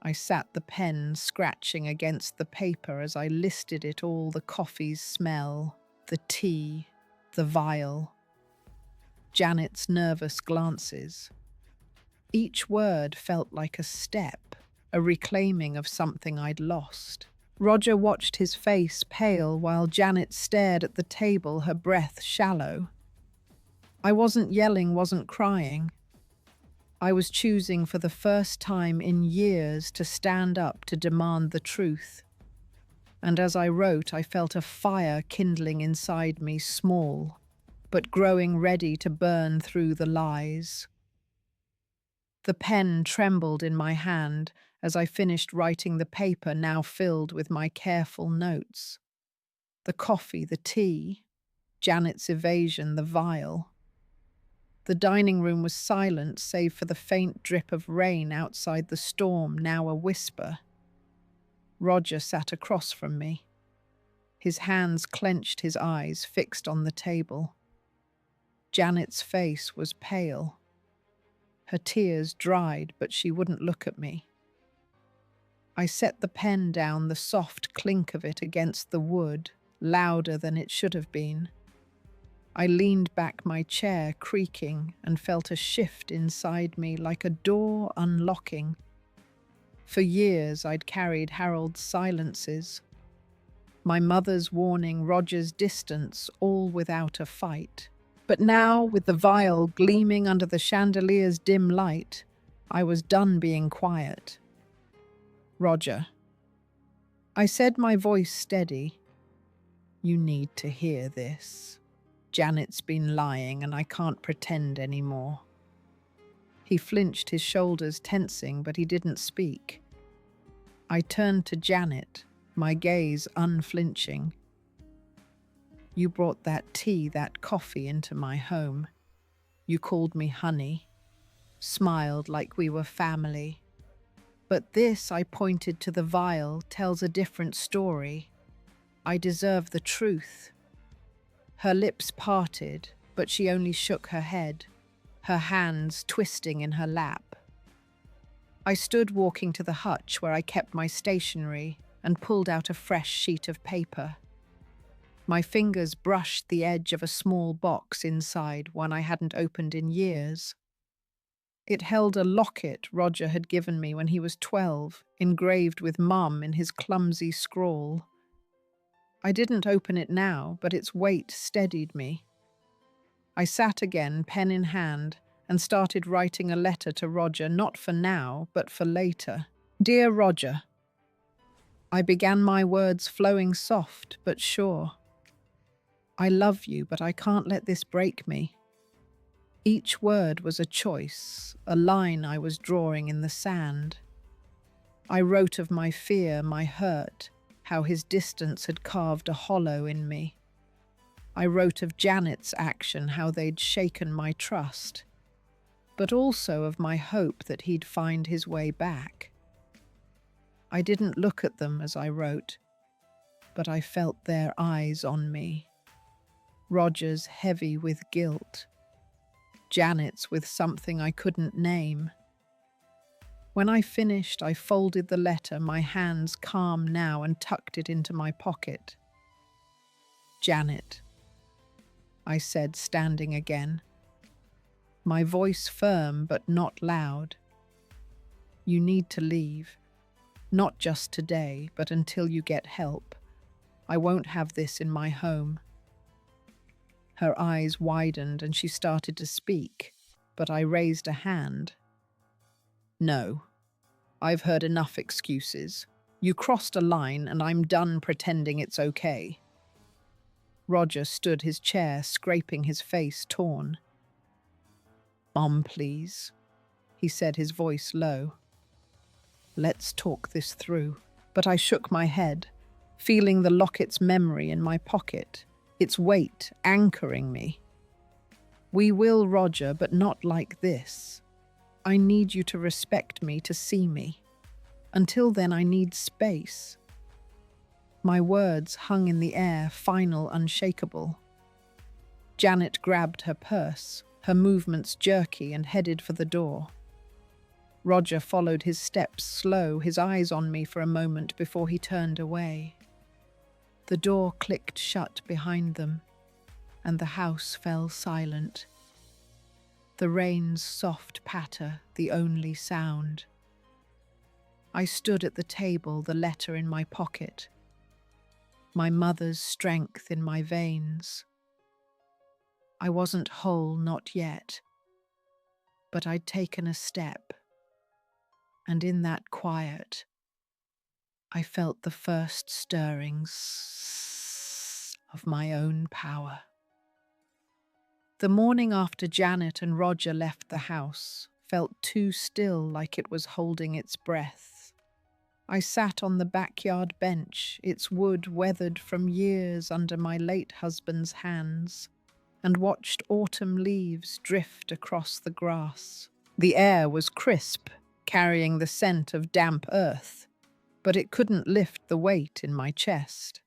I sat the pen scratching against the paper as I listed it all, the coffee's smell, the tea, the vial, Janet's nervous glances. Each word felt like a step, a reclaiming of something I'd lost. Roger watched, his face pale, while Janet stared at the table, her breath shallow. I wasn't yelling, wasn't crying. I was choosing for the first time in years to stand up, to demand the truth. And as I wrote, I felt a fire kindling inside me, small, but growing, ready to burn through the lies. The pen trembled in my hand as I finished writing, the paper now filled with my careful notes. The coffee, the tea, Janet's evasion, the vial. The dining room was silent, save for the faint drip of rain outside, the storm now a whisper. Roger sat across from me. His hands clenched, his eyes fixed on the table. Janet's face was pale. Her tears dried, but she wouldn't look at me. I set the pen down, the soft clink of it against the wood, louder than it should have been. I leaned back my chair, creaking, and felt a shift inside me like a door unlocking. For years I'd carried Harold's silences, my mother's warning, Roger's distance, all without a fight. But now, with the vial gleaming under the chandelier's dim light, I was done being quiet. Roger. I said, my voice steady. You need to hear this. Janet's been lying and I can't pretend anymore. He flinched, his shoulders tensing, but he didn't speak. I turned to Janet, my gaze unflinching. You brought that tea, that coffee into my home. You called me honey, smiled like we were family. But this, I pointed to the vial, tells a different story. I deserve the truth. Her lips parted, but she only shook her head, her hands twisting in her lap. I stood walking to the hutch where I kept my stationery and pulled out a fresh sheet of paper. My fingers brushed the edge of a small box inside, one I hadn't opened in years. It held a locket Roger had given me when he was 12, engraved with Mum in his clumsy scrawl. I didn't open it now, but its weight steadied me. I sat again, pen in hand, and started writing a letter to Roger, not for now, but for later. Dear Roger. I began, my words flowing soft but sure. I love you, but I can't let this break me. Each word was a choice, a line I was drawing in the sand. I wrote of my fear, my hurt, how his distance had carved a hollow in me. I wrote of Janet's action, how they'd shaken my trust, but also of my hope that he'd find his way back. I didn't look at them as I wrote, but I felt their eyes on me. Roger's heavy with guilt, Janet's with something I couldn't name. When I finished, I folded the letter, my hands calm now, and tucked it into my pocket. Janet, I said, standing again, my voice firm but not loud. You need to leave, not just today, but until you get help. I won't have this in my home. Her eyes widened and she started to speak, but I raised a hand. No, I've heard enough excuses. You crossed a line and I'm done pretending it's okay. Roger stood his chair, scraping his face torn. Mum, please, he said, his voice low. Let's talk this through. But I shook my head, feeling the locket's memory in my pocket, its weight anchoring me. We will, Roger, but not like this. I need you to respect me, to see me. Until then, I need space. My words hung in the air, final, unshakable. Janet grabbed her purse, her movements jerky, and headed for the door. Roger followed his steps slow, his eyes on me for a moment before he turned away. The door clicked shut behind them, and the house fell silent. The rain's soft patter, the only sound. I stood at the table, the letter in my pocket, my mother's strength in my veins. I wasn't whole, not yet, but I'd taken a step, and in that quiet, I felt the first stirrings of my own power. The morning after Janet and Roger left the house felt too still, like it was holding its breath. I sat on the backyard bench, its wood weathered from years under my late husband's hands, and watched autumn leaves drift across the grass. The air was crisp, carrying the scent of damp earth, but it couldn't lift the weight in my chest.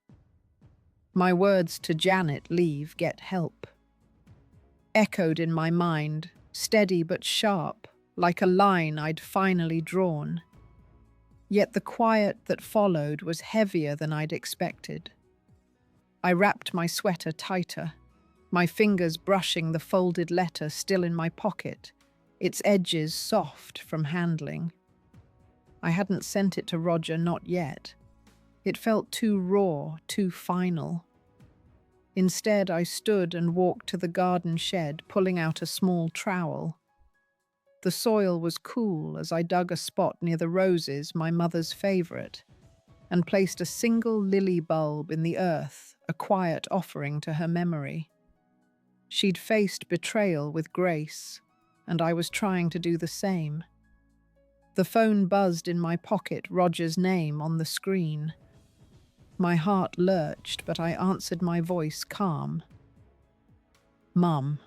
My words to Janet, get help, echoed in my mind, steady but sharp, like a line I'd finally drawn. Yet the quiet that followed was heavier than I'd expected. I wrapped my sweater tighter, my fingers brushing the folded letter still in my pocket, its edges soft from handling. I hadn't sent it to Roger, not yet. It felt too raw, too final. Instead, I stood and walked to the garden shed, pulling out a small trowel. The soil was cool as I dug a spot near the roses, my mother's favorite, and placed a single lily bulb in the earth, a quiet offering to her memory. She'd faced betrayal with grace, and I was trying to do the same. The phone buzzed in my pocket, Roger's name on the screen. My heart lurched, but I answered, my voice calm. "Mum."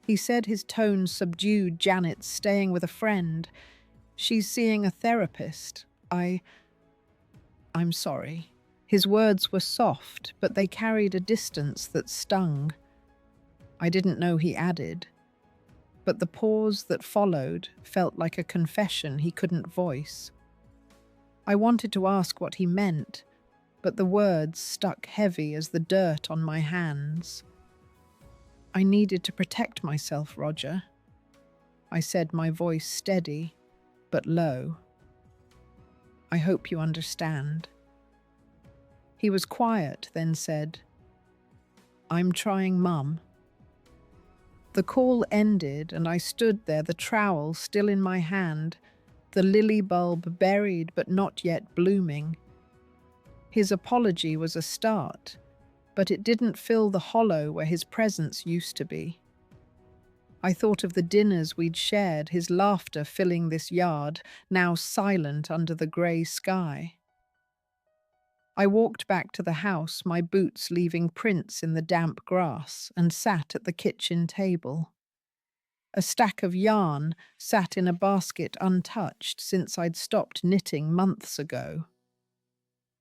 He said, his tone subdued. "Janet's staying with a friend. She's seeing a therapist. I'm sorry." His words were soft, but they carried a distance that stung. I didn't know he added, but the pause that followed felt like a confession he couldn't voice. I wanted to ask what he meant, but the words stuck heavy as the dirt on my hands. "I needed to protect myself, Roger," I said, my voice steady but low. "I hope you understand." He was quiet, then said, "I'm trying, Mum." The call ended, and I stood there, the trowel still in my hand, the lily bulb buried but not yet blooming. His apology was a start, but it didn't fill the hollow where his presence used to be. I thought of the dinners we'd shared, his laughter filling this yard, now silent under the grey sky. I walked back to the house, my boots leaving prints in the damp grass, and sat at the kitchen table. A stack of yarn sat in a basket untouched since I'd stopped knitting months ago.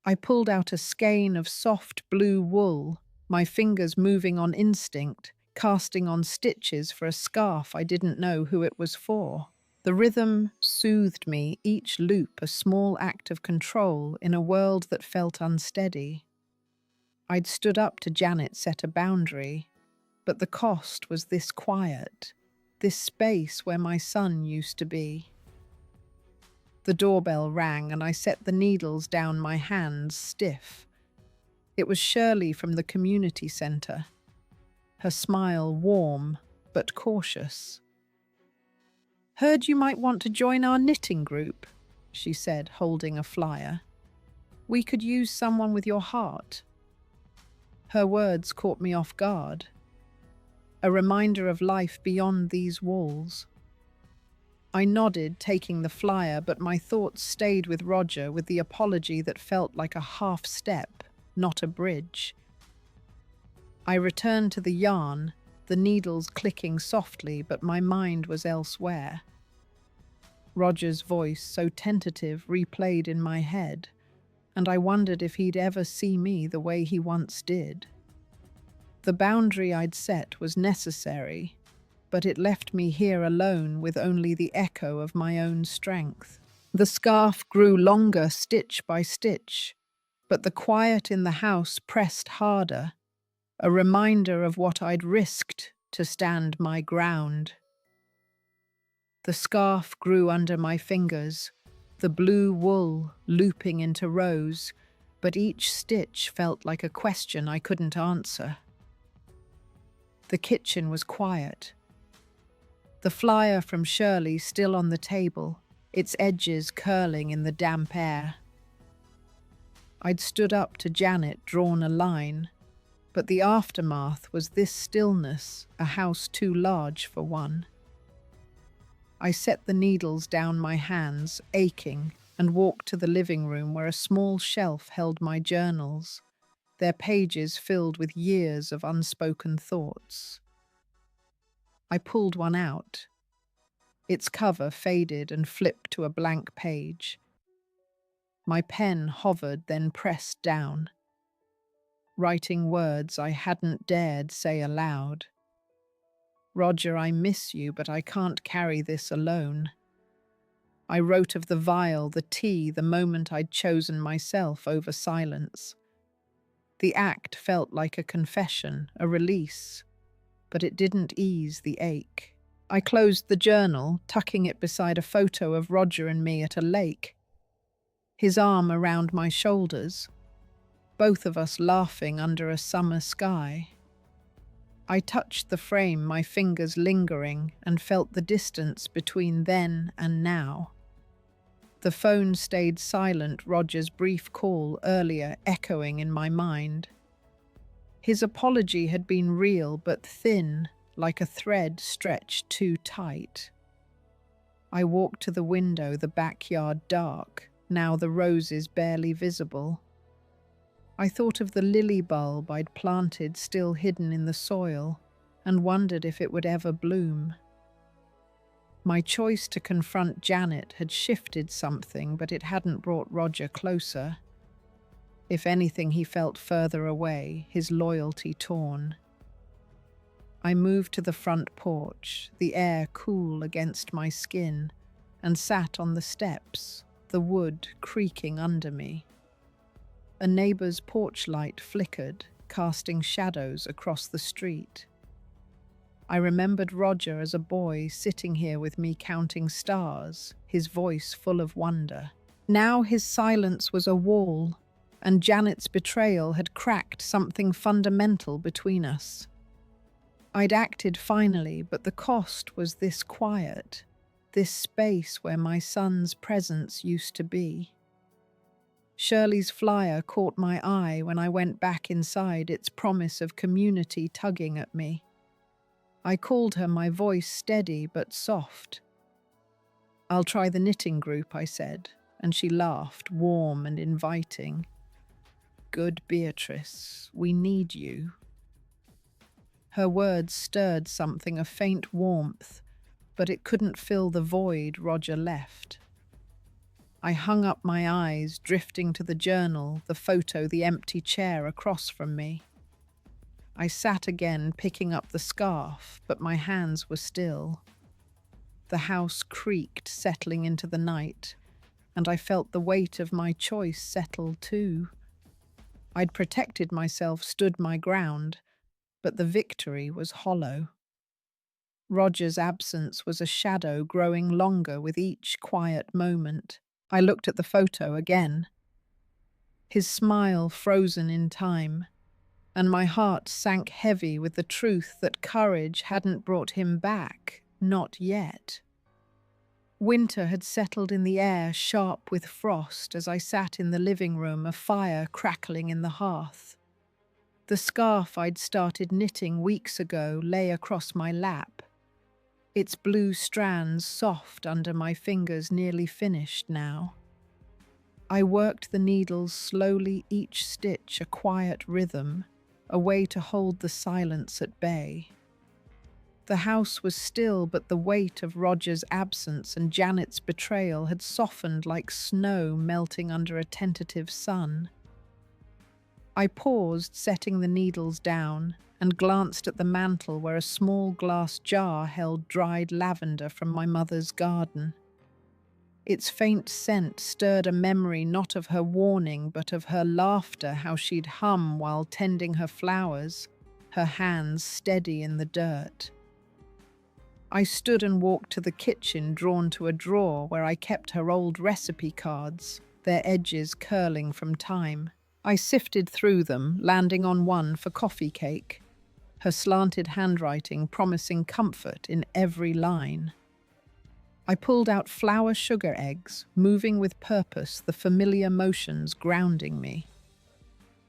I pulled out a skein of soft blue wool, my fingers moving on instinct, casting on stitches for a scarf I didn't know who it was for. The rhythm soothed me, each loop a small act of control in a world that felt unsteady. I'd stood up to Janet, set a boundary, but the cost was this quiet, this space where my son used to be. The doorbell rang and I set the needles down, my hands stiff. It was Shirley from the community centre, her smile warm but cautious. "Heard you might want to join our knitting group," she said, holding a flyer. "We could use someone with your heart." Her words caught me off guard. A reminder of life beyond these walls. I nodded, taking the flyer, but my thoughts stayed with Roger, with the apology that felt like a half step, not a bridge. I returned to the yarn, the needles clicking softly, but my mind was elsewhere. Roger's voice, so tentative, replayed in my head, and I wondered if he'd ever see me the way he once did. The boundary I'd set was necessary, but it left me here alone with only the echo of my own strength. The scarf grew longer stitch by stitch, but the quiet in the house pressed harder, a reminder of what I'd risked to stand my ground. The scarf grew under my fingers, the blue wool looping into rows, but each stitch felt like a question I couldn't answer. The kitchen was quiet. The flyer from Shirley still on the table, its edges curling in the damp air. I'd stood up to Janet, drawn a line, but the aftermath was this stillness, a house too large for one. I set the needles down, my hands aching, and walked to the living room where a small shelf held my journals, their pages filled with years of unspoken thoughts. I pulled one out. Its cover faded and flipped to a blank page. My pen hovered, then pressed down, writing words I hadn't dared say aloud. Roger, I miss you, but I can't carry this alone. I wrote of the vial, the tea, the moment I'd chosen myself over silence. The act felt like a confession, a release, but it didn't ease the ache. I closed the journal, tucking it beside a photo of Roger and me at a lake, his arm around my shoulders, both of us laughing under a summer sky. I touched the frame, my fingers lingering, and felt the distance between then and now. The phone stayed silent, Roger's brief call earlier echoing in my mind. His apology had been real but thin, like a thread stretched too tight. I walked to the window, the backyard dark, now the roses barely visible. I thought of the lily bulb I'd planted still hidden in the soil and wondered if it would ever bloom. My choice to confront Janet had shifted something, but it hadn't brought Roger closer. If anything, he felt further away, his loyalty torn. I moved to the front porch, the air cool against my skin, and sat on the steps, the wood creaking under me. A neighbor's porch light flickered, casting shadows across the street. I remembered Roger as a boy sitting here with me counting stars, his voice full of wonder. Now his silence was a wall, and Janet's betrayal had cracked something fundamental between us. I'd acted finally, but the cost was this quiet, this space where my son's presence used to be. Shirley's flyer caught my eye when I went back inside, its promise of community tugging at me. I called her, my voice steady but soft. "I'll try the knitting group," I said, and she laughed, warm and inviting. "Good, Beatrice, we need you." Her words stirred something, a faint warmth, but it couldn't fill the void Roger left. I hung up my eyes, drifting to the journal, the photo, the empty chair across from me. I sat again, picking up the scarf, but my hands were still. The house creaked, settling into the night, and I felt the weight of my choice settle too. I'd protected myself, stood my ground, but the victory was hollow. Roger's absence was a shadow growing longer with each quiet moment. I looked at the photo again. His smile frozen in time, and my heart sank heavy with the truth that courage hadn't brought him back, not yet. Winter had settled in the air, sharp with frost, as I sat in the living room, a fire crackling in the hearth. The scarf I'd started knitting weeks ago lay across my lap, its blue strands soft under my fingers, nearly finished now. I worked the needles slowly, each stitch a quiet rhythm, a way to hold the silence at bay. The house was still, but the weight of Roger's absence and Janet's betrayal had softened like snow melting under a tentative sun. I paused, setting the needles down, and glanced at the mantel where a small glass jar held dried lavender from my mother's garden. Its faint scent stirred a memory not of her warning, but of her laughter, how she'd hum while tending her flowers, her hands steady in the dirt. I stood and walked to the kitchen, drawn to a drawer where I kept her old recipe cards, their edges curling from time. I sifted through them, landing on one for coffee cake, her slanted handwriting promising comfort in every line. I pulled out flour sugar eggs, moving with purpose, the familiar motions grounding me.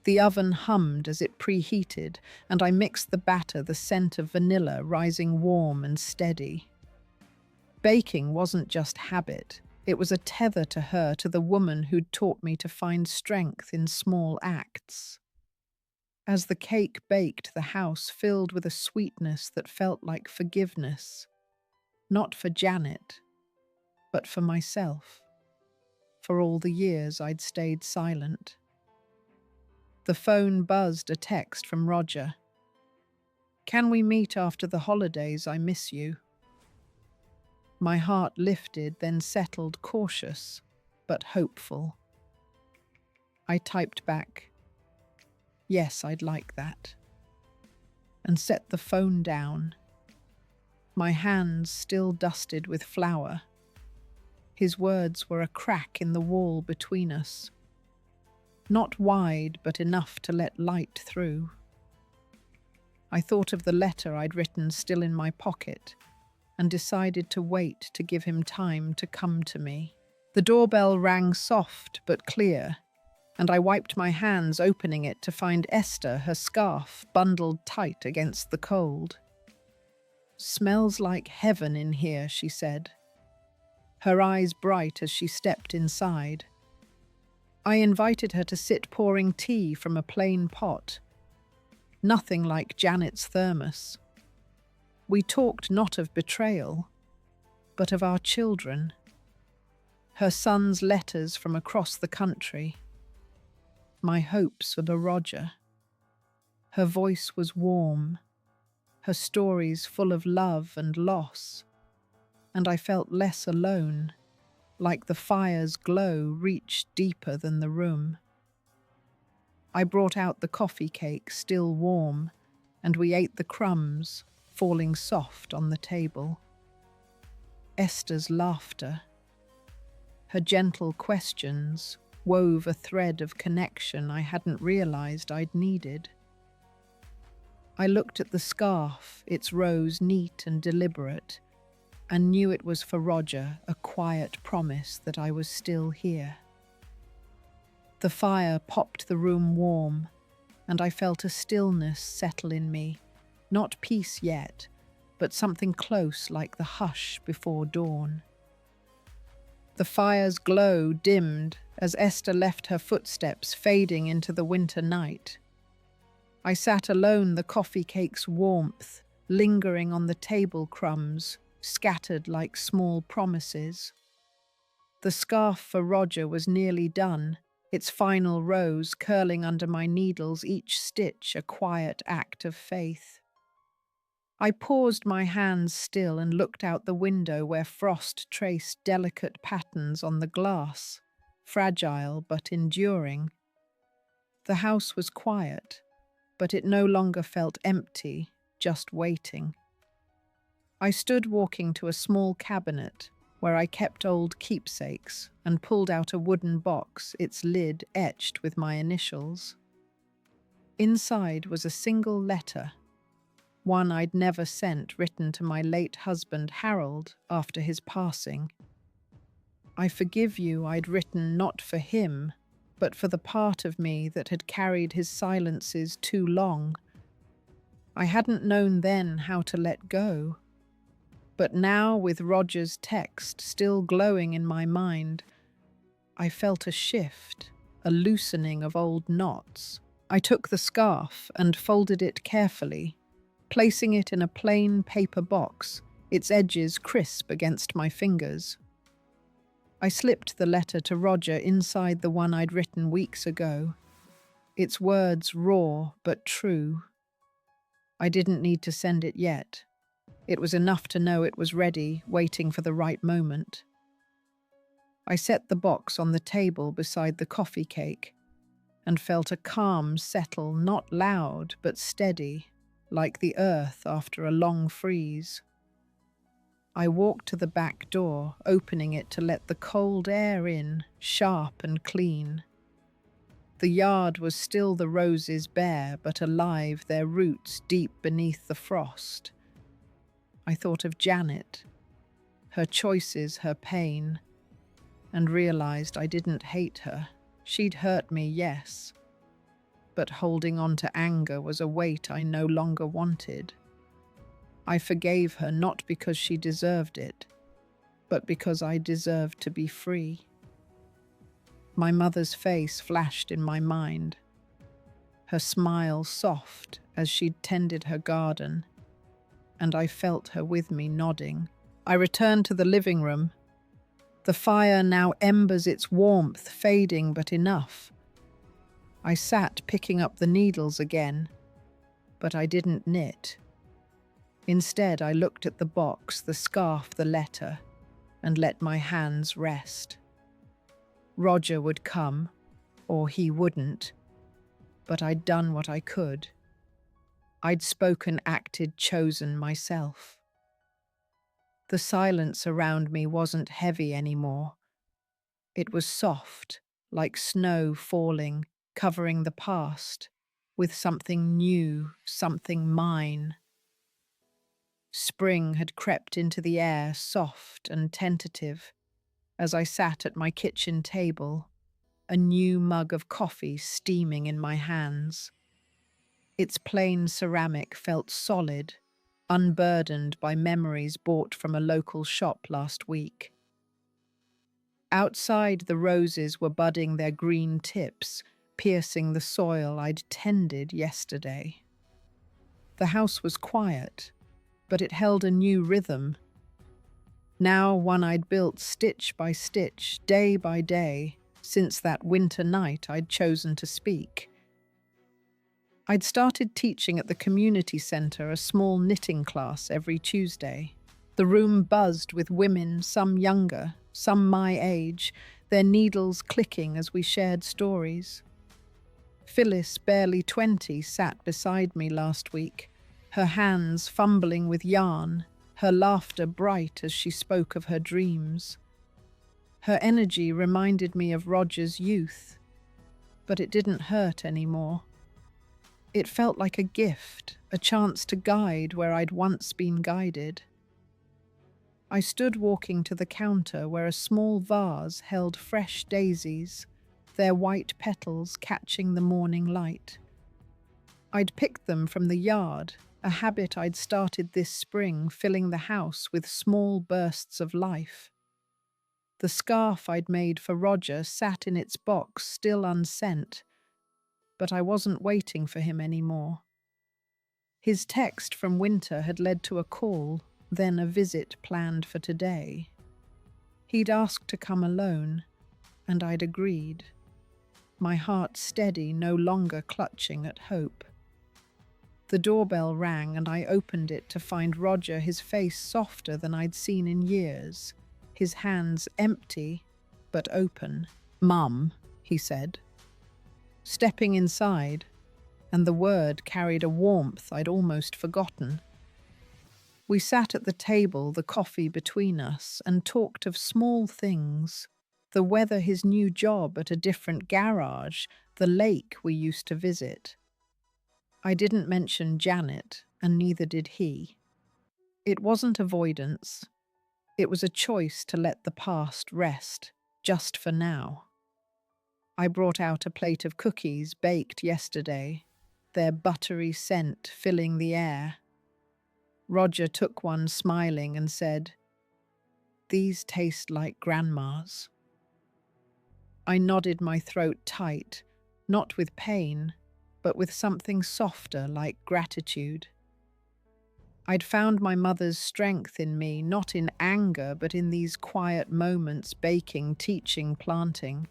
The oven hummed as it preheated, and I mixed the batter, the scent of vanilla rising warm and steady. Baking wasn't just habit. It was a tether to her, to the woman who'd taught me to find strength in small acts. As the cake baked, the house filled with a sweetness that felt like forgiveness. Not for Janet, but for myself. For all the years I'd stayed silent. The phone buzzed, a text from Roger. Can we meet after the holidays? I miss you. My heart lifted, then settled, cautious, but hopeful. I typed back, yes, I'd like that, and set the phone down, my hands still dusted with flour. His words were a crack in the wall between us, not wide, but enough to let light through. I thought of the letter I'd written still in my pocket and decided to wait to give him time to come to me. The doorbell rang soft but clear, and I wiped my hands opening it to find Esther, her scarf bundled tight against the cold. "Smells like heaven in here," she said, her eyes bright as she stepped inside. I invited her to sit pouring tea from a plain pot, nothing like Janet's thermos. We talked not of betrayal, but of our children, her son's letters from across the country, my hopes for Roger. Her voice was warm, her stories full of love and loss, and I felt less alone, like the fire's glow reached deeper than the room. I brought out the coffee cake, still warm, and we ate the crumbs, falling soft on the table. Esther's laughter, her gentle questions, wove a thread of connection I hadn't realized I'd needed. I looked at the scarf, its rose neat and deliberate, and knew it was for Roger, a quiet promise that I was still here. The fire popped the room warm, and I felt a stillness settle in me, not peace yet, but something close like the hush before dawn. The fire's glow dimmed as Esther left her footsteps fading into the winter night. I sat alone, the coffee cake's warmth lingering on the table crumbs, scattered like small promises. The scarf for Roger was nearly done, its final rows curling under my needles, each stitch a quiet act of faith. I paused, my hands still, and looked out the window where frost traced delicate patterns on the glass, fragile but enduring. The house was quiet, but it no longer felt empty, just waiting. I stood walking to a small cabinet where I kept old keepsakes and pulled out a wooden box, its lid etched with my initials. Inside was a single letter, one I'd never sent, written to my late husband Harold after his passing. "I forgive you," I'd written, not for him, but for the part of me that had carried his silences too long. I hadn't known then how to let go. But now, with Roger's text still glowing in my mind, I felt a shift, a loosening of old knots. I took the scarf and folded it carefully, placing it in a plain paper box, its edges crisp against my fingers. I slipped the letter to Roger inside the one I'd written weeks ago, its words raw but true. I didn't need to send it yet. It was enough to know it was ready, waiting for the right moment. I set the box on the table beside the coffee cake and felt a calm settle, not loud but steady, like the earth after a long freeze. I walked to the back door, opening it to let the cold air in, sharp and clean. The yard was still the roses bare, but alive, their roots deep beneath the frost. I thought of Janet, her choices, her pain, and realized I didn't hate her. She'd hurt me, yes, but holding on to anger was a weight I no longer wanted. I forgave her not because she deserved it, but because I deserved to be free. My mother's face flashed in my mind, her smile soft as she'd tended her garden, and I felt her with me nodding. I returned to the living room. The fire now embers, its warmth fading, but enough. I sat picking up the needles again, but I didn't knit. Instead, I looked at the box, the scarf, the letter, and let my hands rest. Roger would come, or he wouldn't, but I'd done what I could. I'd spoken, acted, chosen myself. The silence around me wasn't heavy anymore. It was soft, like snow falling, covering the past, with something new, something mine. Spring had crept into the air, soft and tentative, as I sat at my kitchen table, a new mug of coffee steaming in my hands. Its plain ceramic felt solid, unburdened by memories bought from a local shop last week. Outside, the roses were budding their green tips, piercing the soil I'd tended yesterday. The house was quiet, but it held a new rhythm, now one I'd built stitch by stitch, day by day, since that winter night I'd chosen to speak. I'd started teaching at the community centre, a small knitting class every Tuesday. The room buzzed with women, some younger, some my age, their needles clicking as we shared stories. Phyllis, barely 20, sat beside me last week, her hands fumbling with yarn, her laughter bright as she spoke of her dreams. Her energy reminded me of Roger's youth, but it didn't hurt anymore. It felt like a gift, a chance to guide where I'd once been guided. I stood walking to the counter where a small vase held fresh daisies, their white petals catching the morning light. I'd picked them from the yard, a habit I'd started this spring, filling the house with small bursts of life. The scarf I'd made for Roger sat in its box, still unsent, but I wasn't waiting for him anymore. His text from winter had led to a call, then a visit planned for today. He'd asked to come alone, and I'd agreed, my heart steady, no longer clutching at hope. The doorbell rang and I opened it to find Roger, his face softer than I'd seen in years, his hands empty but open. "Mum," he said, stepping inside, and the word carried a warmth I'd almost forgotten. We sat at the table, the coffee between us, and talked of small things, the weather, his new job at a different garage, the lake we used to visit. I didn't mention Janet, and neither did he. It wasn't avoidance. It was a choice to let the past rest, just for now. I brought out a plate of cookies baked yesterday, their buttery scent filling the air. Roger took one, smiling, and said, "These taste like Grandma's." I nodded, my throat tight, not with pain, but with something softer, like gratitude. I'd found my mother's strength in me, not in anger, but in these quiet moments, baking, teaching, planting.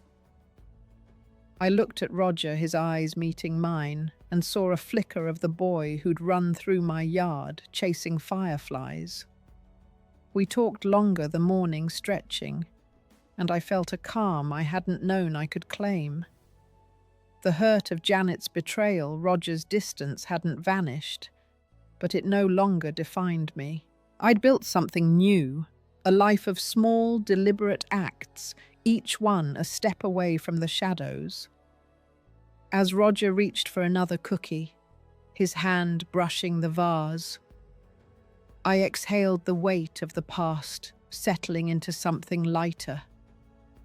I looked at Roger, his eyes meeting mine, and saw a flicker of the boy who'd run through my yard, chasing fireflies. We talked longer the morning, stretching, and I felt a calm I hadn't known I could claim. The hurt of Janet's betrayal, Roger's distance, hadn't vanished, but it no longer defined me. I'd built something new, a life of small, deliberate acts, each one a step away from the shadows. As Roger reached for another cookie, his hand brushing the vase, I exhaled the weight of the past, settling into something lighter,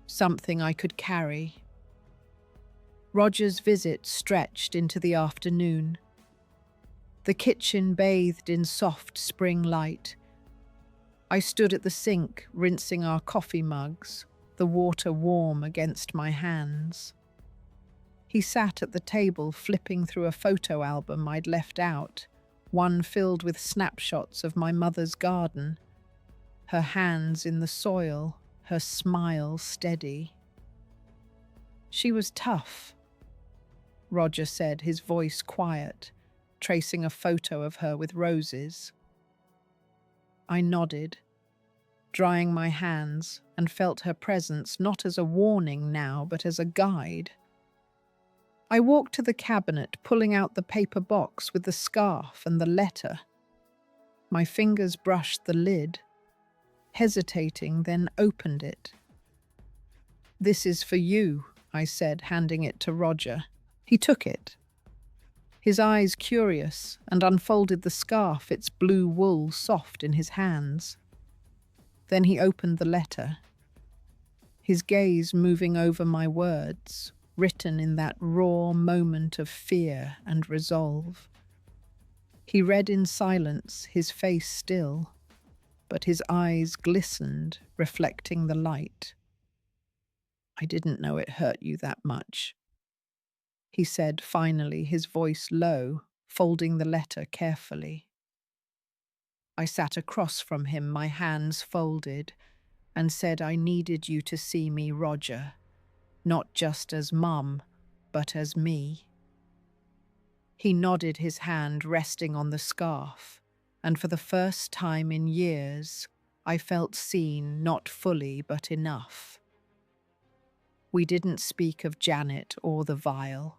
something I could carry. Roger's visit stretched into the afternoon. The kitchen bathed in soft spring light. I stood at the sink, rinsing our coffee mugs, the water warm against my hands. He sat at the table, flipping through a photo album I'd left out, one filled with snapshots of my mother's garden, her hands in the soil, her smile steady. "She was tough," Roger said, his voice quiet, tracing a photo of her with roses. I nodded, drying my hands, and felt her presence not as a warning now, but as a guide. I walked to the cabinet, pulling out the paper box with the scarf and the letter. My fingers brushed the lid, hesitating, then opened it. "This is for you," I said, handing it to Roger. He took it, his eyes curious, and unfolded the scarf, its blue wool soft in his hands. Then he opened the letter, his gaze moving over my words, written in that raw moment of fear and resolve. He read in silence, his face still, but his eyes glistened, reflecting the light. "I didn't know it hurt you that much," he said finally, his voice low, folding the letter carefully. I sat across from him, my hands folded, and said I needed you to see me, Roger, not just as Mum, but as me. He nodded, his hand resting on the scarf, and for the first time in years, I felt seen, not fully, but enough. We didn't speak of Janet or the vial.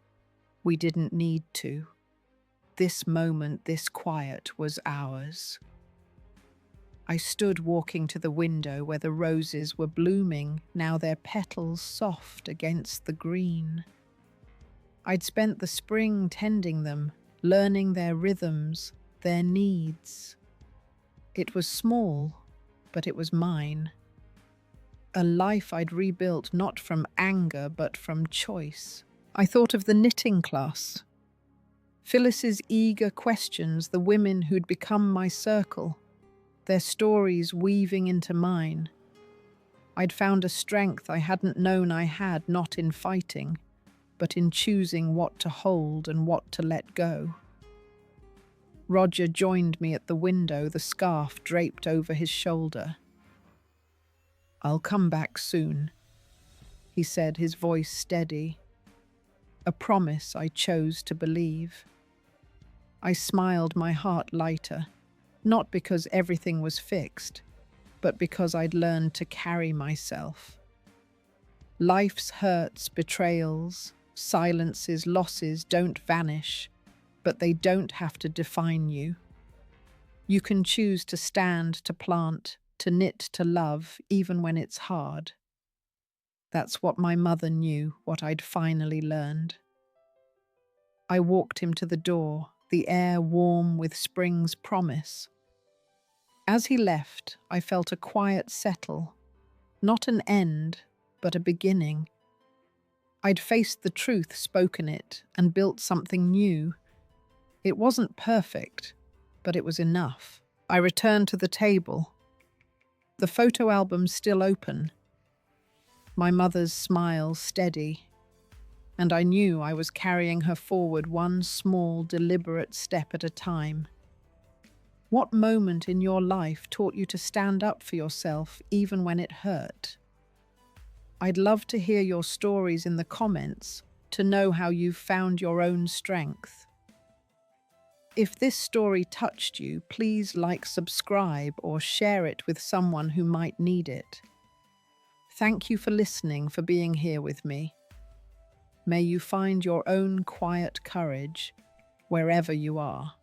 We didn't need to. This moment, this quiet, was ours. I stood walking to the window where the roses were blooming, now their petals soft against the green. I'd spent the spring tending them, learning their rhythms, their needs. It was small, but it was mine. A life I'd rebuilt not from anger, but from choice. I thought of the knitting class. Phyllis's eager questions, the women who'd become my circle, their stories weaving into mine. I'd found a strength I hadn't known I had, not in fighting, but in choosing what to hold and what to let go. Roger joined me at the window, the scarf draped over his shoulder. "I'll come back soon," he said, his voice steady. A promise I chose to believe. I smiled, my heart lighter, not because everything was fixed, but because I'd learned to carry myself. Life's hurts, betrayals, silences, losses don't vanish, but they don't have to define you. You can choose to stand, to plant, to knit, to love, even when it's hard. That's what my mother knew, what I'd finally learned. I walked him to the door, the air warm with spring's promise. As he left, I felt a quiet settle, not an end, but a beginning. I'd faced the truth, spoken it, and built something new. It wasn't perfect, but it was enough. I returned to the table, the photo album still open, my mother's smile steady, and I knew I was carrying her forward one small, deliberate step at a time. What moment in your life taught you to stand up for yourself even when it hurt? I'd love to hear your stories in the comments, to know how you've found your own strength. If this story touched you, please like, subscribe, or share it with someone who might need it. Thank you for listening, for being here with me. May you find your own quiet courage wherever you are.